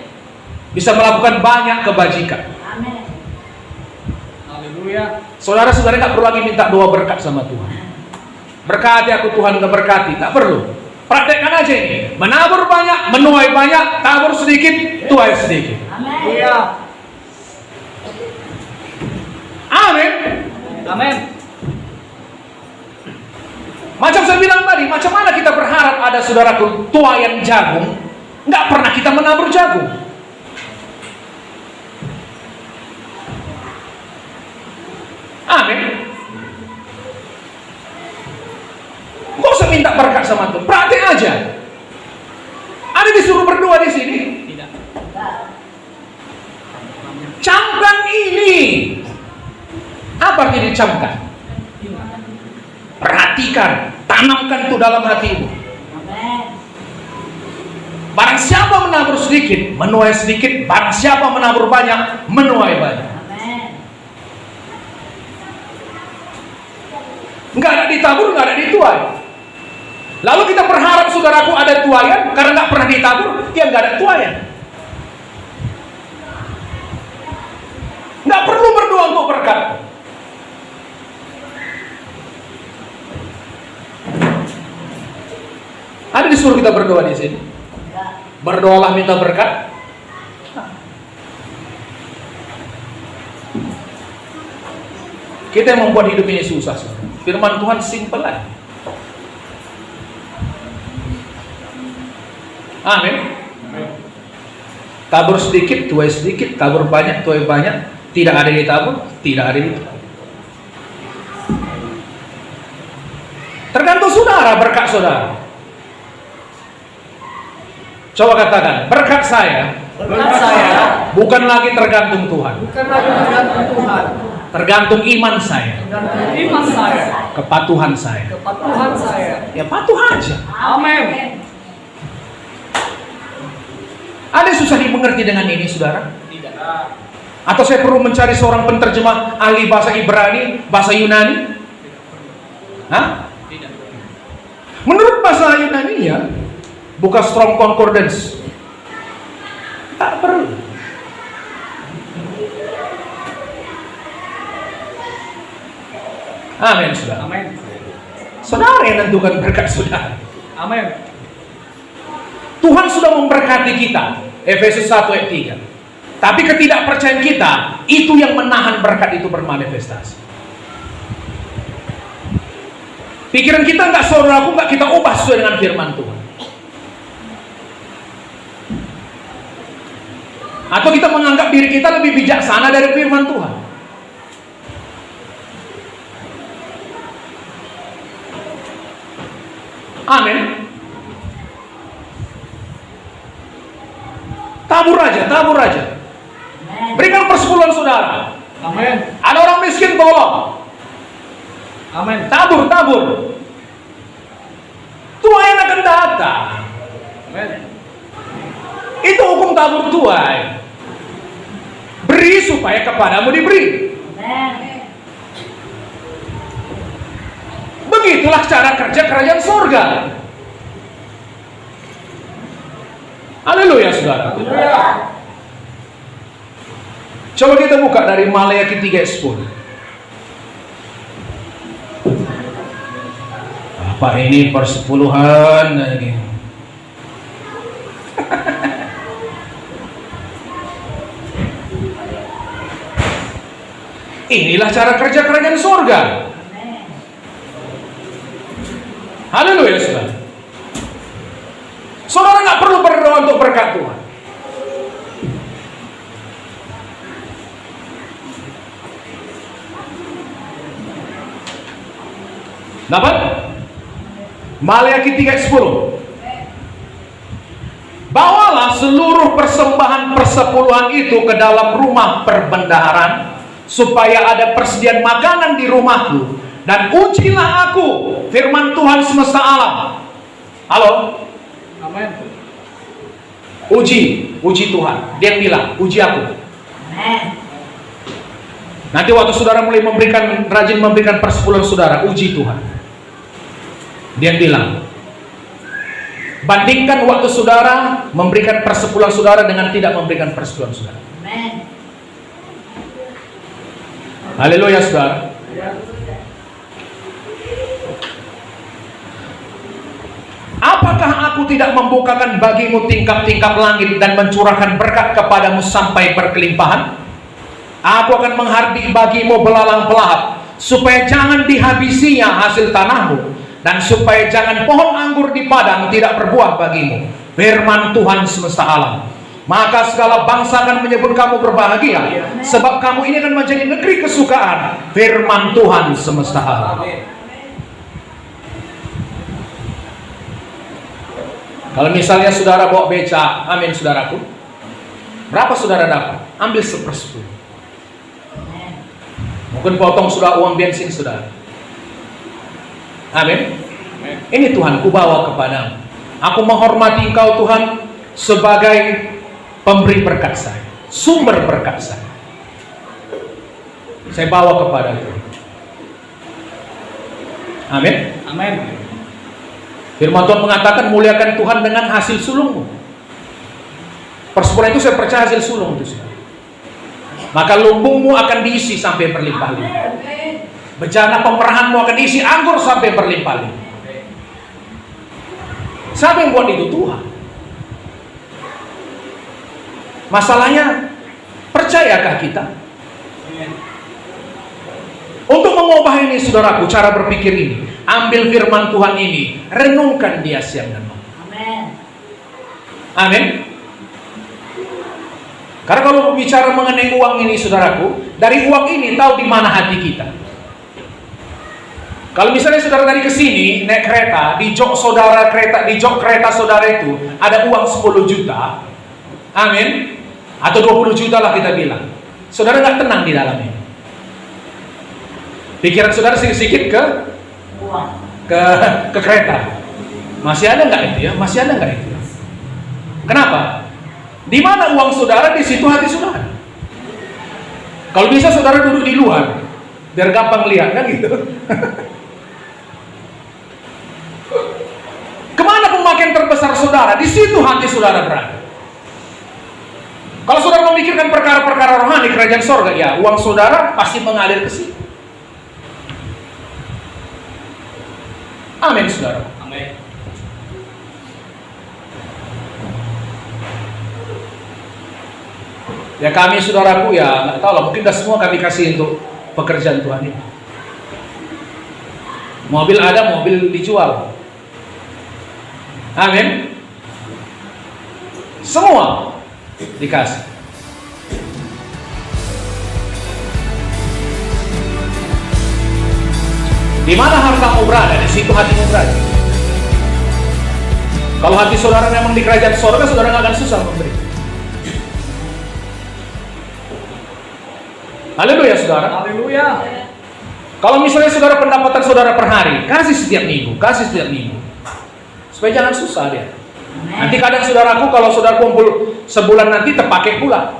Bisa melakukan banyak kebajikan. Amin. Haleluya. Saudara-saudara nggak perlu lagi minta doa berkat sama Tuhan. Berkati aku Tuhan, nggak berkati, nggak perlu. Praktekkan aja ini. Menabur banyak, menuai banyak, tabur sedikit, tuai sedikit. Amin. Amin. Amin. Macam saya bilang tadi, macam mana kita berharap ada saudaraku tuayan jagung, nggak pernah kita menabur jagung. Amin. Gak usah minta berkat sama Tuhan, praktek aja. Ada disuruh berdoa di sini, seperti dicamkan. Perhatikan, tanamkan itu dalam hatimu. Barang siapa menabur sedikit, menuai sedikit. Barang siapa menabur banyak, menuai banyak. Nggak ada ditabur, nggak ada dituai. Lalu kita berharap saudaraku ada tuaian, karena nggak pernah ditabur, dia nggak ada tuaian. Nggak perlu berdoa untuk berkat. Ada disuruh kita berdoa di sini. Berdoalah minta berkat. Kita yang membuat hidup ini susah. Firman Tuhan simple lah. Amin. Tabur sedikit, tuai sedikit. Tabur banyak, tuai banyak. Tidak ada yang ditabur, tidak ada yang dituai. Tergantung saudara, berkat saudara. Coba katakan, berkat saya bukan lagi tergantung Tuhan. Tergantung iman saya, kepatuhan saya. Ya patuh aja. Amin. Ada yang susah dimengerti dengan ini, saudara? Tidak. Atau saya perlu mencari seorang penterjemah ahli bahasa Ibrani, bahasa Yunani? Hah? Tidak. Menurut bahasa Yunani ya, buka Strong Concordance. Tak perlu. Amin, saudara. Amin. Saudara yang tentukan berkat saudara. Amin. Tuhan sudah memberkati kita. Efesus 1 ayat 3. Tapi ketidakpercayaan kita, itu yang menahan berkat itu bermanifestasi. Pikiran kita nggak, saudaraku, nggak kita ubah sesuai dengan firman Tuhan. Atau kita menganggap diri kita lebih bijaksana dari firman Tuhan. Amin. Tabur aja, tabur aja. Berikan persepuluhan saudara. Amin. Ada orang miskin, tolong. Amin. Tabur, tabur. Tuhan akan datang. Amin. Itu hukum tabur tuai. Beri supaya kepadamu diberi. Begitulah cara kerja kerajaan surga. Haleluya, saudara. Coba kita buka dari Maleakhi 3 ayat 10. Apa ini persepuluhan ini? Inilah cara kerja kerajaan surga. Haleluya, saudara. Saudara nggak perlu berdoa untuk berkat Tuhan. Dapat? Maleakhi 3 ayat 10. Bawalah seluruh persembahan persepuluhan itu ke dalam rumah perbendaharaan, supaya ada persediaan makanan di rumahku, dan ujilah aku, firman Tuhan semesta alam. Halo? Amin. Uji Tuhan. Dia bilang, uji aku. Nanti waktu saudara mulai rajin memberikan persepuluhan saudara, uji Tuhan. Dia bilang, bandingkan waktu saudara memberikan persepuluhan saudara dengan tidak memberikan persepuluhan saudara. Haleluya, saudara. Apakah aku tidak membukakan bagimu tingkap-tingkap langit dan mencurahkan berkat kepadamu sampai berkelimpahan? Aku akan menghardik bagimu belalang pelahat, supaya jangan dihabisinya hasil tanahmu, dan supaya jangan pohon anggur di padang tidak berbuah bagimu. Firman Tuhan semesta alam. Maka segala bangsa akan menyebut kamu berbahagia, sebab kamu ini akan menjadi negeri kesukaan. Firman Tuhan semesta alam. Kalau misalnya saudara bawa beca, amin saudaraku, berapa saudara dapat? Ambil 1/10. Bukan potong sudah uang bensin sudah. Amin. Amin. Ini Tuhan, ku bawa kepadamu. Aku menghormati Engkau Tuhan sebagai pemberi berkat saya, sumber berkat saya. Saya bawa kepada Tuhan. Amin. Amin. Firman Tuhan mengatakan, muliakan Tuhan dengan hasil sulungmu. Persepuluhan itu saya percaya hasil sulung itu. Maka lumbungmu akan diisi sampai berlimpah-limpah. Bejana pemerahanmu akan diisi anggur sampai berlimpah-limpah. Siapa yang buat itu? Tuhan. Masalahnya, percayakah kita? Untuk mengubah ini, saudaraku, cara berpikir ini, ambil firman Tuhan ini, renungkan dia siang dan malam. Amin. Amin. Karena kalau bicara mengenai uang ini, saudaraku, dari uang ini tahu di mana hati kita. Kalau misalnya saudara tadi ke sini naik kereta, di jok kereta saudara itu ada uang 10 juta. Amin. Atau 20 juta lah kita bilang. Saudara nggak tenang di dalamnya. Pikiran saudara sedikit ke Uang. ke kereta. Masih ada nggak itu ya? Masih ada nggak itu? Kenapa? Di mana uang saudara, di situ hati saudara. Kalau bisa saudara duduk di luar, biar gampang lihat kan gitu. Kemana pemakaian terbesar saudara? Di situ hati saudara berada. Kalau saudara memikirkan perkara-perkara rohani kerajaan sorga, ya uang saudara pasti mengalir ke situ. Amin, saudara. Amin. Ya kami saudaraku ya nggak tahu lah, mungkin dah semua kami kasih untuk pekerjaan Tuhan ini. Mobil ada, mobil dijual. Amin. Semua dikasih. Di mana hartamu berada, di situ hatimu berada. Kalau hati saudara memang di kerajaan sorga, saudara nggak akan susah memberi. Haleluya, saudara. Haleluya. Kalau misalnya saudara pendapatan saudara per hari, kasih setiap minggu, supaya jangan susah dia. Nanti kadang saudaraku, kalau saudara kumpul sebulan nanti terpakai pula.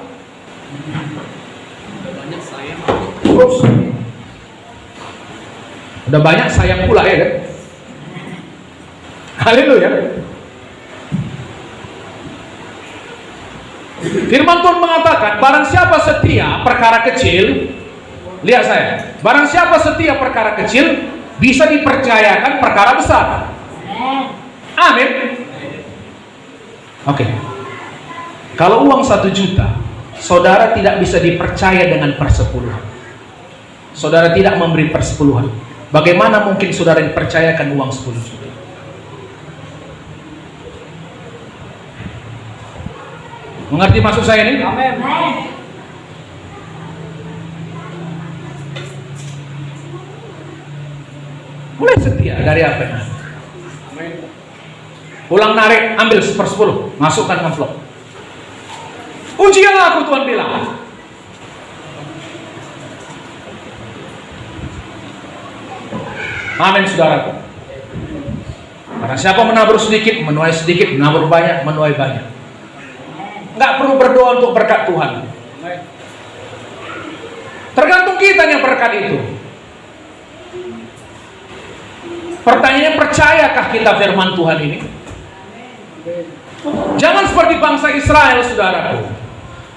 Udah banyak saya. Terus. Udah banyak sayang pula ya kan? Haleluya. Firman Tuhan mengatakan, barang siapa setia perkara kecil, lihat saya, barang siapa setia perkara kecil, bisa dipercayakan perkara besar. Amin. Oke. Kalau uang 1 juta, saudara tidak bisa dipercaya dengan persepuluhan. Saudara tidak memberi persepuluhan. Bagaimana mungkin saudara dipercayakan uang 10 juta? Mengerti maksud saya ini? Amin. Mulai setia dari apa? Amin. Pulang narik, ambil 1/10, masukkan amplop. Ujianlah aku, Tuhan bilang. Amin, saudaraku. Karena siapa menabur sedikit, menuai sedikit, menabur banyak, menuai banyak. Nggak perlu berdoa untuk berkat Tuhan. Amin. Tergantung kita yang berkat itu. Pertanyaannya, percayakah kita firman Tuhan ini? Jangan seperti bangsa Israel, saudaraku.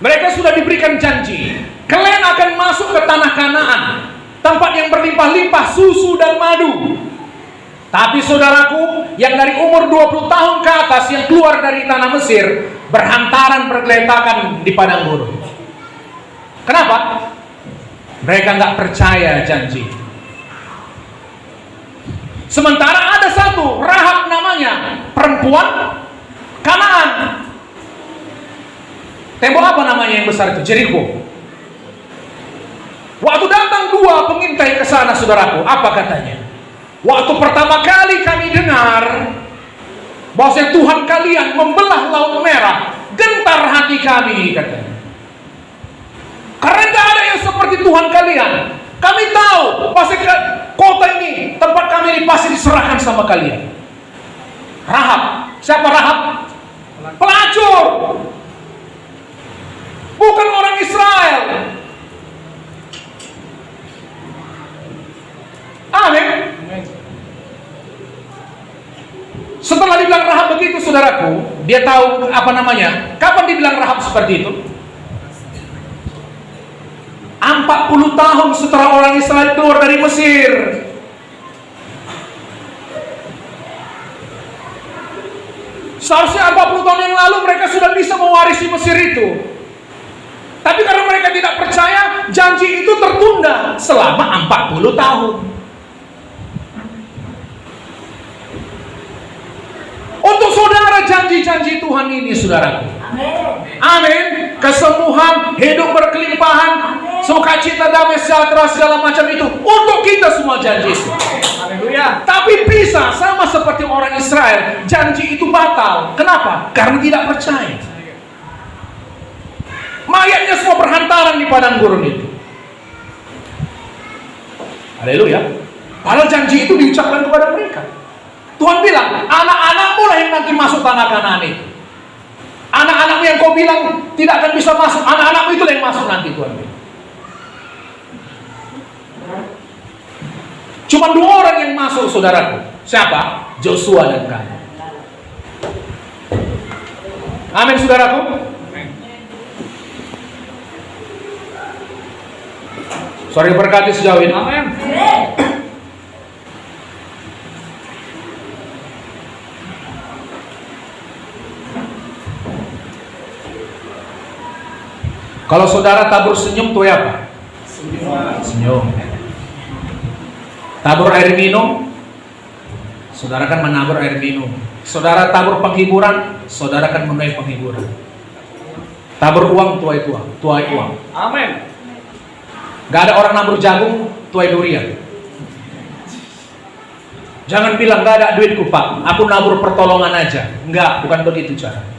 Mereka sudah diberikan janji, kalian akan masuk ke tanah Kanaan, tempat yang berlimpah-limpah susu dan madu. Tapi saudaraku, yang dari umur 20 tahun ke atas yang keluar dari tanah Mesir, berhantaran bergeletakan di padang gurun. Kenapa? Mereka nggak percaya janji. Sementara ada satu, Rahab namanya, perempuan Kanaan. Tembok apa namanya yang besar itu? Jeriko. Waktu datang 2 pengintai ke sana, saudaraku, apa katanya? Waktu pertama kali kami dengar bahwa Tuhan kalian membelah Laut Merah, gentar hati kami, katanya. Karena tidak ada yang seperti Tuhan kalian. Kami tahu pasti kota ini, tempat kami ini pasti diserahkan sama kalian. Rahab. Siapa Rahab? Pelacur. Bukan orang Israel. Amin. Setelah dibilang Rahab begitu, saudaraku, dia tahu apa namanya. Kapan dibilang Rahab seperti itu? 40 tahun setelah orang Israel keluar dari Mesir. Seharusnya 40 tahun yang lalu mereka sudah bisa mewarisi Mesir itu. Tapi karena mereka tidak percaya, janji itu tertunda selama 40 tahun. Untuk saudara, janji-janji Tuhan ini, saudaraku. Amin. Kesembuhan, hidup berkelimpahan, sukacita, damai, sejahtera, segala macam itu untuk kita semua janji itu. Haleluya. Tapi bisa sama seperti orang Israel, janji itu batal. Kenapa? Karena tidak percaya. Mayatnya semua berhantaran di padang gurun itu. Haleluya. Padahal janji itu diucapkan kepada mereka. Tuhan bilang, anak-anakmu lah yang nanti masuk tanah Kanaan itu. Anak-anakmu yang kau bilang tidak akan bisa masuk, anak-anakmu itu yang masuk nanti, Tuhan bilang. Cuma 2 orang yang masuk, saudaraku. Siapa? Joshua dan Kaleb. Amin, saudaraku. Sorry berkati sejauh ini. Amin. Kalau saudara tabur senyum, tuh apa? Senyum. Tabur air minum, saudara kan menabur air minum. Saudara tabur penghiburan, saudara kan menuai penghiburan. Tabur uang, tuai uang. Amin. Gak ada orang nabur jagung, tuai durian. Jangan bilang gak ada duitku, Pak, aku nabur pertolongan aja. Enggak, bukan begitu cara.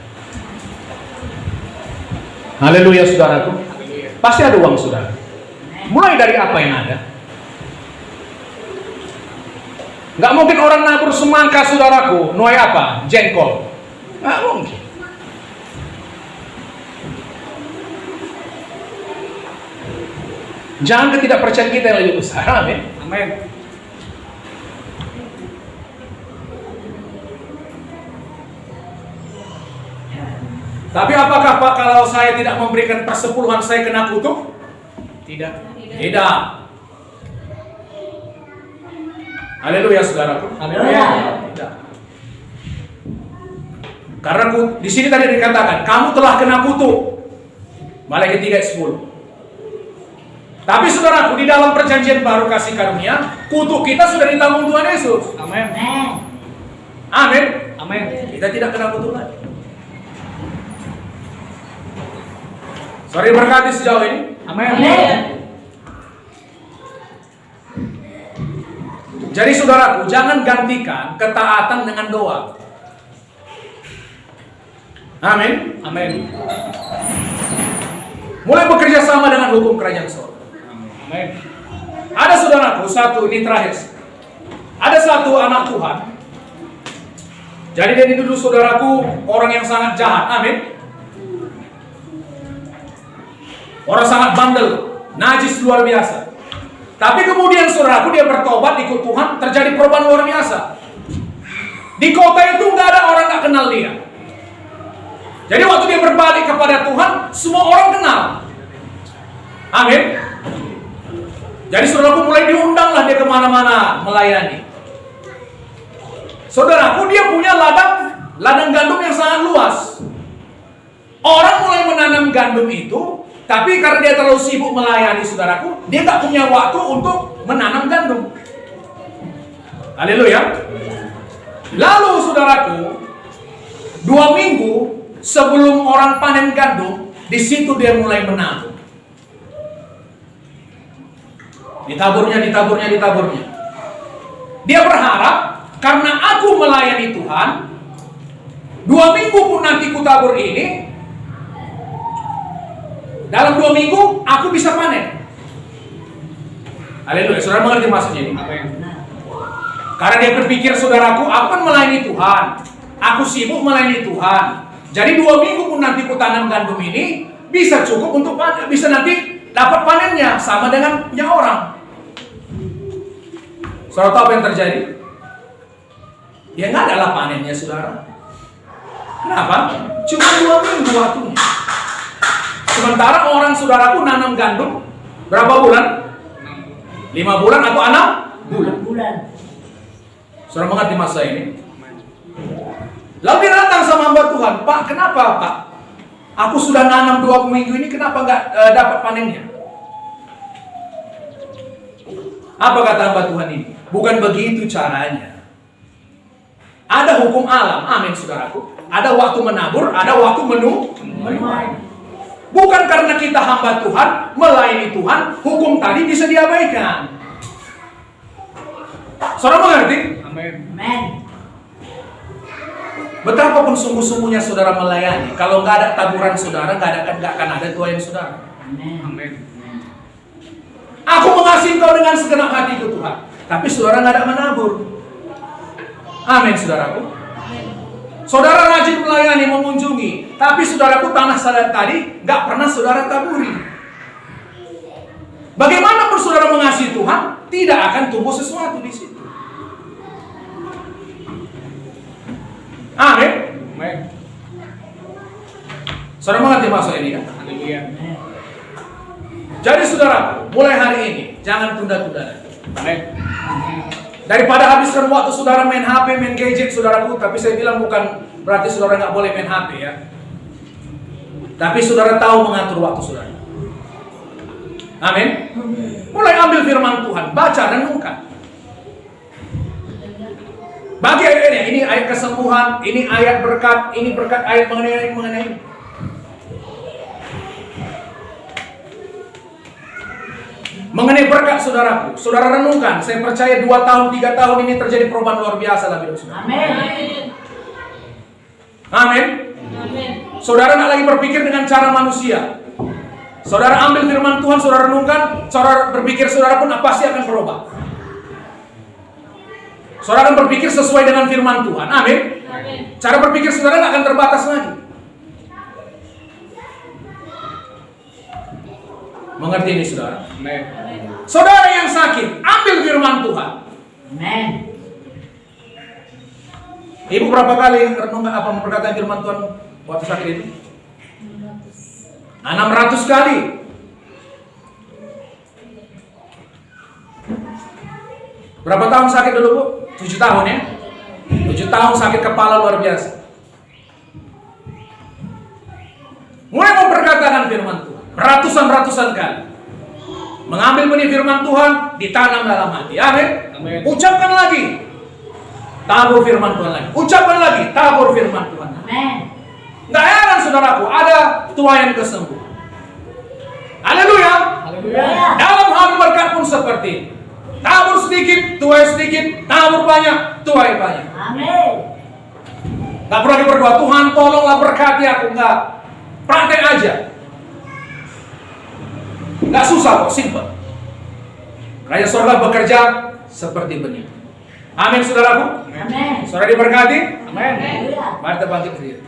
Haleluya, saudaraku. Pasti ada uang, saudara. Mulai dari apa yang ada. Gak mungkin orang nabur semangka, saudaraku, nuai apa? Jengkol. Gak mungkin. Jangan ketidakpercayaan kita yang lebih besar. Amin. Amin. Tapi apakah Pak kalau saya tidak memberikan persepuluhan saya kena kutuk? Tidak. Tidak. Haleluya, saudaraku. Haleluya. Tidak. Karena di sini tadi dikatakan kamu telah kena kutuk. Malaikat 3:10. Tapi saudaraku, di dalam perjanjian baru kasih karunia, kutuk kita sudah ditanggung Tuhan Yesus. Amin. Amin. Amin. Kita tidak kena kutuk lagi. Sorry berkati sejauh ini. Amin. Jadi saudaraku, jangan gantikan ketaatan dengan doa. Amin. Amin. Mulai bekerja sama dengan hukum kerajaan surga. Amin. Ada saudaraku, ini terakhir. Ada satu anak Tuhan. Jadi dia dulu saudaraku orang yang sangat jahat. Amin. Orang sangat bandel, najis luar biasa. Tapi kemudian saudaraku dia bertobat, ikut Tuhan, terjadi perubahan luar biasa. Di kota itu nggak ada orang nggak kenal dia. Jadi waktu dia berbalik kepada Tuhan, semua orang kenal. Amin. Jadi saudaraku mulai diundanglah dia kemana-mana melayani. Saudaraku dia punya ladang gandum yang sangat luas. Orang mulai menanam gandum itu. Tapi karena dia terlalu sibuk melayani saudaraku, dia tak punya waktu untuk menanam gandum. Haleluya. Lalu saudaraku, 2 minggu sebelum orang panen gandum, di situ dia mulai menabur. Ditaburnya. Dia berharap karena aku melayani Tuhan, 2 minggu pun nanti ku tabur ini. Dalam 2 minggu aku bisa panen. Haleluya. Saudara mengerti maksudnya ini? Amin. Karena dia berpikir, saudaraku, aku kan melayani Tuhan. Aku sibuk melayani Tuhan. Jadi 2 minggu pun nanti ku tanam gandum ini bisa cukup untuk bisa nanti dapat panennya sama dengan punya orang. Saudara tahu apa yang terjadi? Ya nggak adalah panennya, saudara. Kenapa? Cuma 2 minggu waktunya. Sementara orang saudaraku nanam gandum berapa bulan? 5 bulan atau 6 bulan. Saudara mengerti masa ini? Lalu dia datang sama hamba Tuhan, Pak, kenapa Pak? Aku sudah nanam 2 minggu ini, kenapa nggak dapat panennya? Apa kata hamba Tuhan ini? Bukan begitu caranya. Ada hukum alam, amin saudaraku. Ada waktu menabur, ada waktu menuai. Bukan karena kita hamba Tuhan, melayani Tuhan, hukum tadi bisa diabaikan. Saudara mengerti? Amin. Betapapun sungguh-sungguhnya saudara melayani, kalau nggak ada taburan saudara, nggak akan ada tuayan saudara. Amin. Aku mengasihi kau dengan segenap hatiku Tuhan, tapi saudara nggak ada menabur. Amin saudaraku. Saudara rajin melayani, mengunjungi, tapi saudaraku tanah sadat tadi nggak pernah saudara taburi. Bagaimanapun saudara mengasihi Tuhan, tidak akan tumbuh sesuatu di situ. Amin. Amin. Saudara mengerti maksud ini kan? Haleluya. Jadi saudara, mulai hari ini jangan tunda-tunda lagi. Amin. Daripada habiskan waktu saudara main HP, main gadget saudaraku, tapi saya bilang bukan berarti saudara nggak boleh main HP ya. Tapi saudara tahu mengatur waktu saudara. Amin. Mulai ambil firman Tuhan, baca, renungkan. Bagi ayatnya, ini ayat kesembuhan, ini ayat berkat, ini berkat ayat mengenai ini. Mengenai berkat saudaraku, saudara renungkan. Saya percaya 2 tahun, 3 tahun ini terjadi perubahan luar biasa dalam hidup saudara. Amin. Saudara nggak lagi berpikir dengan cara manusia. Saudara ambil firman Tuhan, saudara renungkan, saudara berpikir saudara pun pasti akan berubah. Saudara akan berpikir sesuai dengan firman Tuhan. Amin. Cara berpikir saudara nggak akan terbatas lagi. Mengerti ini saudara? Amin. Saudara yang sakit, ambil firman Tuhan. Ibu berapa kali renungkan apa memperkataan firman Tuhan waktu sakit itu? 600 kali. Berapa tahun sakit dulu Bu? 7 tahun ya? 7 tahun sakit kepala luar biasa. Mulai memperkatakan firman Tuhan ratusan kali. Mengambil benih firman Tuhan, ditanam dalam hati. Amin. Amin. Ucapkan lagi, tabur firman Tuhan lagi. Ucapkan lagi, tabur firman Tuhan. Nggak heran saudaraku, ada tuayan kesembuhan. Haleluya. Haleluya. Dalam hal berkat pun seperti ini. Tabur sedikit, tuai sedikit. Tabur banyak, tuai banyak. Nggak perlu berdoa, Tuhan tolonglah berkati aku. Nggak, praktek aja. Nggak susah kok, simple. Kerajaan surga bekerja seperti benih. Amin saudaraku. Saudara diberkati. Amin. Mari kita bangkit berdiri.